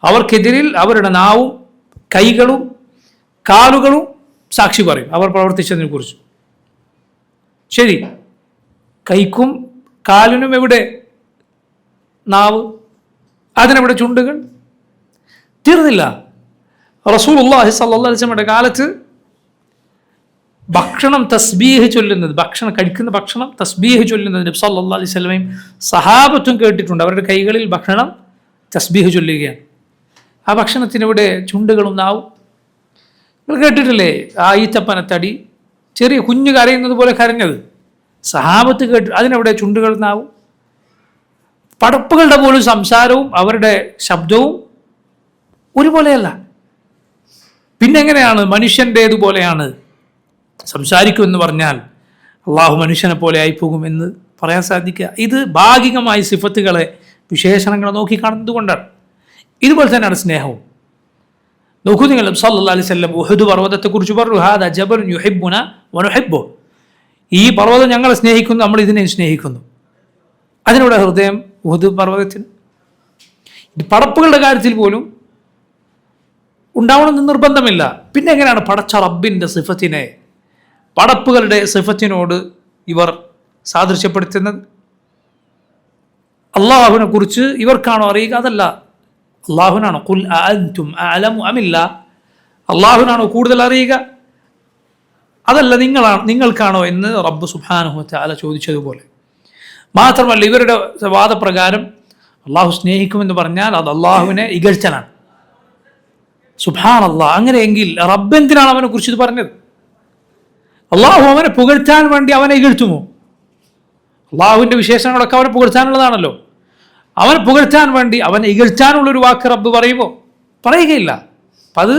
അവർക്കെതിരിൽ അവരുടെ നാവും കൈകളും കാലുകളും സാക്ഷി പറയും അവർ പ്രവർത്തിച്ചതിനെ കുറിച്ച്. ശരി, കൈക്കും കാലിനും എവിടെ നാവ്? അതിനെവിടെ ചുണ്ടുകൾ? തീർന്നില്ല. റസൂലുള്ളാഹി സ്വല്ലല്ലാഹു അലൈഹി വസല്ലമയുടെ കാലത്ത് ഭക്ഷണം തസ്ബീഹ് ചൊല്ലുന്നത്, ഭക്ഷണം കഴിക്കുന്ന ഭക്ഷണം തസ്ബീഹ് ചൊല്ലുന്നത് നബി സല്ലല്ലാഹു അലൈഹി വസല്ലമയും സഹാബത്തും കേട്ടിട്ടുണ്ട്. അവരുടെ കൈകളിൽ ഭക്ഷണം തസ്ബീഹ് ചൊല്ലുകയാണ്. ആ ഭക്ഷണത്തിനിവിടെ ചുണ്ടുകളും നാവും. നിങ്ങൾ കേട്ടിട്ടില്ലേ ആ ഈത്തപ്പനത്തടി ചെറിയ കുഞ്ഞു കരയുന്നത് പോലെ കരഞ്ഞത്? സഹാബത്ത് കേട്ടു. അതിനെവിടെ ചുണ്ടുകൾ നാവും? പടപ്പുകളുടെ പോലും സംസാരവും അവരുടെ ശബ്ദവും ഒരുപോലെയല്ല. പിന്നെങ്ങനെയാണ് മനുഷ്യൻ്റേതുപോലെയാണ് സംസാരിക്കുമെന്ന് പറഞ്ഞാൽ അള്ളാഹു മനുഷ്യനെ പോലെ ആയിപ്പോകും എന്ന് പറയാൻ സാധിക്കുക? ഇത് ഭാഗികമായി സിഫത്തുകളെ, വിശേഷണങ്ങളെ നോക്കിക്കാണുന്നത് കൊണ്ടാണ്. ഇതുപോലെ തന്നെയാണ് സ്നേഹവും. നോക്കൂ നിങ്ങൾ, സല്ലല്ലാഹു അലൈഹി വസല്ലം ഉഹദ് പർവ്വതത്തെക്കുറിച്ച് പറഞ്ഞു, ഹാദാ ജബലുൻ യുഹിബ്ബുനാ വനുഹിബ്ബുഹു. ഈ പർവ്വതം ഞങ്ങളെ സ്നേഹിക്കുന്നു, നമ്മൾ ഇതിനെ സ്നേഹിക്കുന്നു. അതിനുള്ള ഹൃദയം ഉഹദ് പർവ്വതത്തിന്. പടപ്പുകളുടെ കാര്യത്തിൽ പോലും ഉണ്ടാവണമെന്ന് നിർബന്ധമില്ല. പിന്നെ എങ്ങനെയാണ് പടച്ച റബ്ബിൻ്റെ സിഫത്തിനെ പടപ്പുകളുടെ സിഫത്തിനോട് ഇവർ സാദൃശ്യപ്പെടുത്തുന്നത്? അള്ളാഹുവിനെ കുറിച്ച് ഇവർക്കാണോ അറിയുക? അതല്ല, അള്ളാഹുവിനാണോ? ഖുൽ അഅൻതും അഅലമു അമില്ലാ, അള്ളാഹുവിനാണോ കൂടുതൽ അറിയുക? അതല്ല, നിങ്ങൾക്കാണോ എന്ന് റബ്ബ് സുബ്ഹാനഹു വ തആല ചോദിച്ചതുപോലെ. മാത്രമല്ല, ഇവരുടെ വാദപ്രകാരം അള്ളാഹു സ്നേഹിക്കുമെന്ന് പറഞ്ഞാൽ അത് അള്ളാഹുവിനെ ഇകഴ്ത്തലാണ്. സുബ്ഹാനല്ലാഹ്. അങ്ങനെയെങ്കിൽ റബ്ബ് എന്തിനാണ് അവനെ കുറിച്ച് ഇത് പറഞ്ഞത്? അള്ളാഹു അവനെ പുകഴ്ത്താൻ വേണ്ടി അവനെ ഇകഴ്ത്തുമോ? അള്ളാഹുവിൻ്റെ വിശേഷങ്ങളൊക്കെ അവനെ പുകഴ്ത്താനുള്ളതാണല്ലോ. അവനെ പുകഴ്ത്താൻ വേണ്ടി അവനെ ഇകഴ്ത്താനുള്ളൊരു വാക്ക് റബ്ബ് പറയുമോ? പറയുകയില്ല. അപ്പം അത്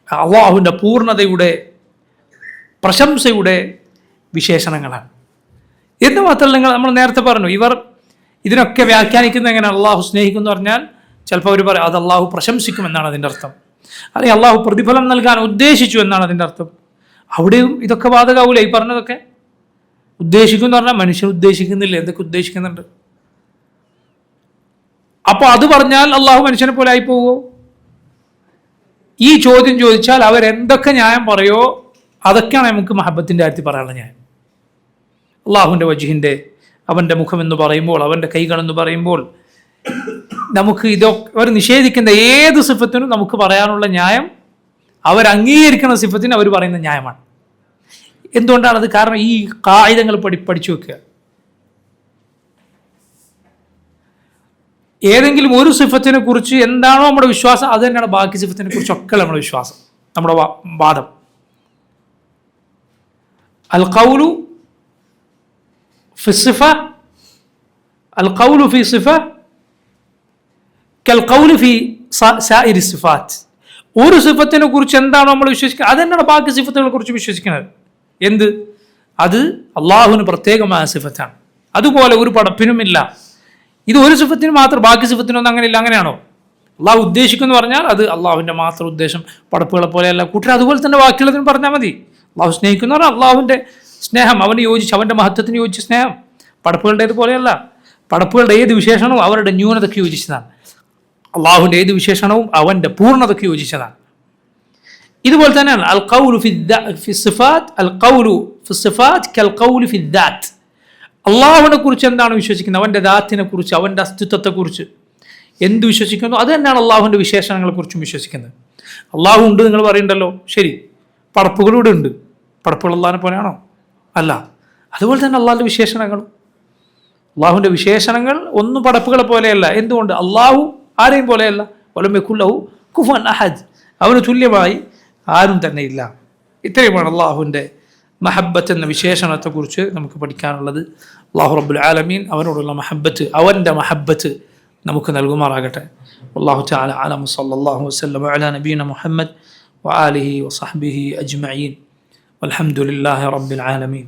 അള്ളാഹുവിൻ്റെ പൂർണ്ണതയുടെ പ്രശംസയുടെ വിശേഷണങ്ങളാണ്. എന്ന് മാത്രമല്ല, നമ്മൾ നേരത്തെ പറഞ്ഞു, ഇവർ ഇതിനൊക്കെ വ്യാഖ്യാനിക്കുന്നത് എങ്ങനെ? അള്ളാഹു സ്നേഹിക്കുന്നു പറഞ്ഞാൽ ചിലപ്പോൾ അവർ പറയും അത് അള്ളാഹു പ്രശംസിക്കുമെന്നാണ് അതിൻ്റെ അർത്ഥം, അല്ലെങ്കിൽ അള്ളാഹു പ്രതിഫലം നൽകാൻ ഉദ്ദേശിച്ചു എന്നാണ് അതിൻ്റെ അർത്ഥം. അവിടെയും ഇതൊക്കെ ബാധകാവൂല ഈ പറഞ്ഞതൊക്കെ? ഉദ്ദേശിക്കും എന്ന് പറഞ്ഞാൽ മനുഷ്യൻ ഉദ്ദേശിക്കുന്നില്ല, എന്തൊക്കെ ഉദ്ദേശിക്കുന്നുണ്ട്. അപ്പോൾ അത് പറഞ്ഞാൽ അള്ളാഹു മനുഷ്യനെ പോലെ ആയി പോവുമോ? ഈ ചോദ്യം ചോദിച്ചാൽ അവരെന്തൊക്കെ ന്യായം പറയോ അതൊക്കെയാണ് നമുക്ക് മഹബത്തിൻ്റെ കാര്യത്തിൽ പറയാനുള്ള ന്യായം. അള്ളാഹുവിൻ്റെ വജ്ഹിൻ്റെ, അവൻ്റെ മുഖമെന്ന് പറയുമ്പോൾ, അവൻ്റെ കൈകളെന്ന് പറയുമ്പോൾ, നമുക്ക് ഇതൊക്കെ അവർ നിഷേധിക്കുന്ന ഏത് സിഫത്തിനും നമുക്ക് പറയാനുള്ള ന്യായം അവർ അംഗീകരിക്കുന്ന സിഫത്തിന് അവർ പറയുന്ന ന്യായമാണ്. എന്തുകൊണ്ടാണത്? കാരണം ഈ കായികങ്ങൾ പഠിച്ചു വെക്കുക. ഏതെങ്കിലും ഒരു സിഫത്തിനെ കുറിച്ച് എന്താണോ നമ്മുടെ വിശ്വാസം അത് തന്നെയാണ് ബാക്കി സിഫത്തിനെ കുറിച്ചൊക്കെ നമ്മുടെ വിശ്വാസം, നമ്മുടെ വാദം. അൽ ഖൗലു ഫി സിഫ, അൽ ഖൗലു ഫി സിഫ കൽ ഖൗലു ഫി സായിരി സിഫാത്ത്. ഒരു സിഫത്തിനെ കുറിച്ച് എന്താണോ നമ്മൾ വിശ്വസിക്കുന്നത് അത് തന്നെയാണ് ബാക്കി സിഫത്തുകളെ കുറിച്ച് വിശ്വസിക്കുന്നത്. എന്ത്? അത് അള്ളാഹുവിന് പ്രത്യേകമായ സിഫത്താണ്. അതുപോലെ ഒരു പടപ്പിനുമില്ല. ഇത് ഒരു സിഫത്തിന് മാത്രം, ബാക്കി സിഫത്തിനൊന്നും അങ്ങനെയില്ല. അങ്ങനെയാണോ? അള്ളാഹു ഉദ്ദേശിക്കുമെന്ന് പറഞ്ഞാൽ അത് അള്ളാഹുവിൻ്റെ മാത്രം ഉദ്ദേശം, പടപ്പുകളെ പോലെയല്ല. കൂട്ടർ അതുപോലെ തന്നെ ബാക്കിയുള്ളതിന് പറഞ്ഞാൽ മതി. അള്ളാഹു സ്നേഹിക്കുന്ന പറഞ്ഞാൽ അള്ളാഹുവിൻ്റെ സ്നേഹം, അവന് യോജിച്ച്, അവൻ്റെ മഹത്വത്തിന് യോജിച്ച സ്നേഹം. പടപ്പുകളുടേത് പോലെയല്ല. പടപ്പുകളുടെ ഏത് വിശേഷണവും അവരുടെ ന്യൂനതയ്ക്ക് യോജിച്ചതാണ്. അള്ളാഹുവിൻ്റെ ഏത് വിശേഷണവും അവൻ്റെ പൂർണ്ണതയ്ക്ക് യോജിച്ചതാണ്. ഇതുപോലെ തന്നെയാണ് അൽ ഖൗലു ഫി സിഫാത്ത്, അൽ ഖൗലു ഫി സിഫാത്ത് കൽ ഖൗലു ഫി ദാത്ത്. അള്ളാഹുവിനെ കുറിച്ച് എന്താണ് വിശ്വസിക്കുന്നത്, അവൻ്റെ ദാത്തിനെ കുറിച്ച്, അവൻ്റെ അസ്തിത്വത്തെക്കുറിച്ച് എന്ത് വിശ്വസിക്കുന്നു അത് തന്നെയാണ് അള്ളാഹുവിൻ്റെ വിശേഷണങ്ങളെ കുറിച്ചും വിശ്വസിക്കുന്നത്. അള്ളാഹു ഉണ്ട് നിങ്ങൾ പറയുന്നുണ്ടല്ലോ, ശരി. പടപ്പുകളൂടെ ഉണ്ട്. പടപ്പുകൾ അള്ളാഹിനെ പോലെയാണോ? അല്ല. അതുപോലെ തന്നെ അള്ളാഹുവിൻ്റെ വിശേഷണങ്ങളും, അള്ളാഹുവിൻ്റെ വിശേഷണങ്ങൾ ഒന്നും പടപ്പുകളെ പോലെയല്ല. എന്തുകൊണ്ട്? അള്ളാഹു ആരെയും പോലെയല്ല. വലം യകുൻ ലഹു കുഫുവൻ അഹദ്, അവന് തുല്യമായി ആരും തന്നെ ഇല്ല. ഇത്രയുമാണ് അള്ളാഹുവിൻ്റെ മഹബ്ബത്ത് എന്ന വിശേഷണത്തെക്കുറിച്ച് നമുക്ക് പഠിക്കാനുള്ളത്. അള്ളാഹു റബ്ബുൽ ആലമീൻ അവനോടുള്ള മഹബ്ബത്ത്, അവൻ്റെ മഹബ്ബത്ത് നമുക്ക് നൽകുമാറാകട്ടെ. വല്ലാഹു തആല അലം. സല്ലല്ലാഹു വസല്ലം അലാ നബീന മുഹമ്മദ് വആലിഹി വസഹ്ബിഹി അജ്മഈൻ. വൽഹംദുലില്ലാഹി റബ്ബിൽ ആലമീൻ.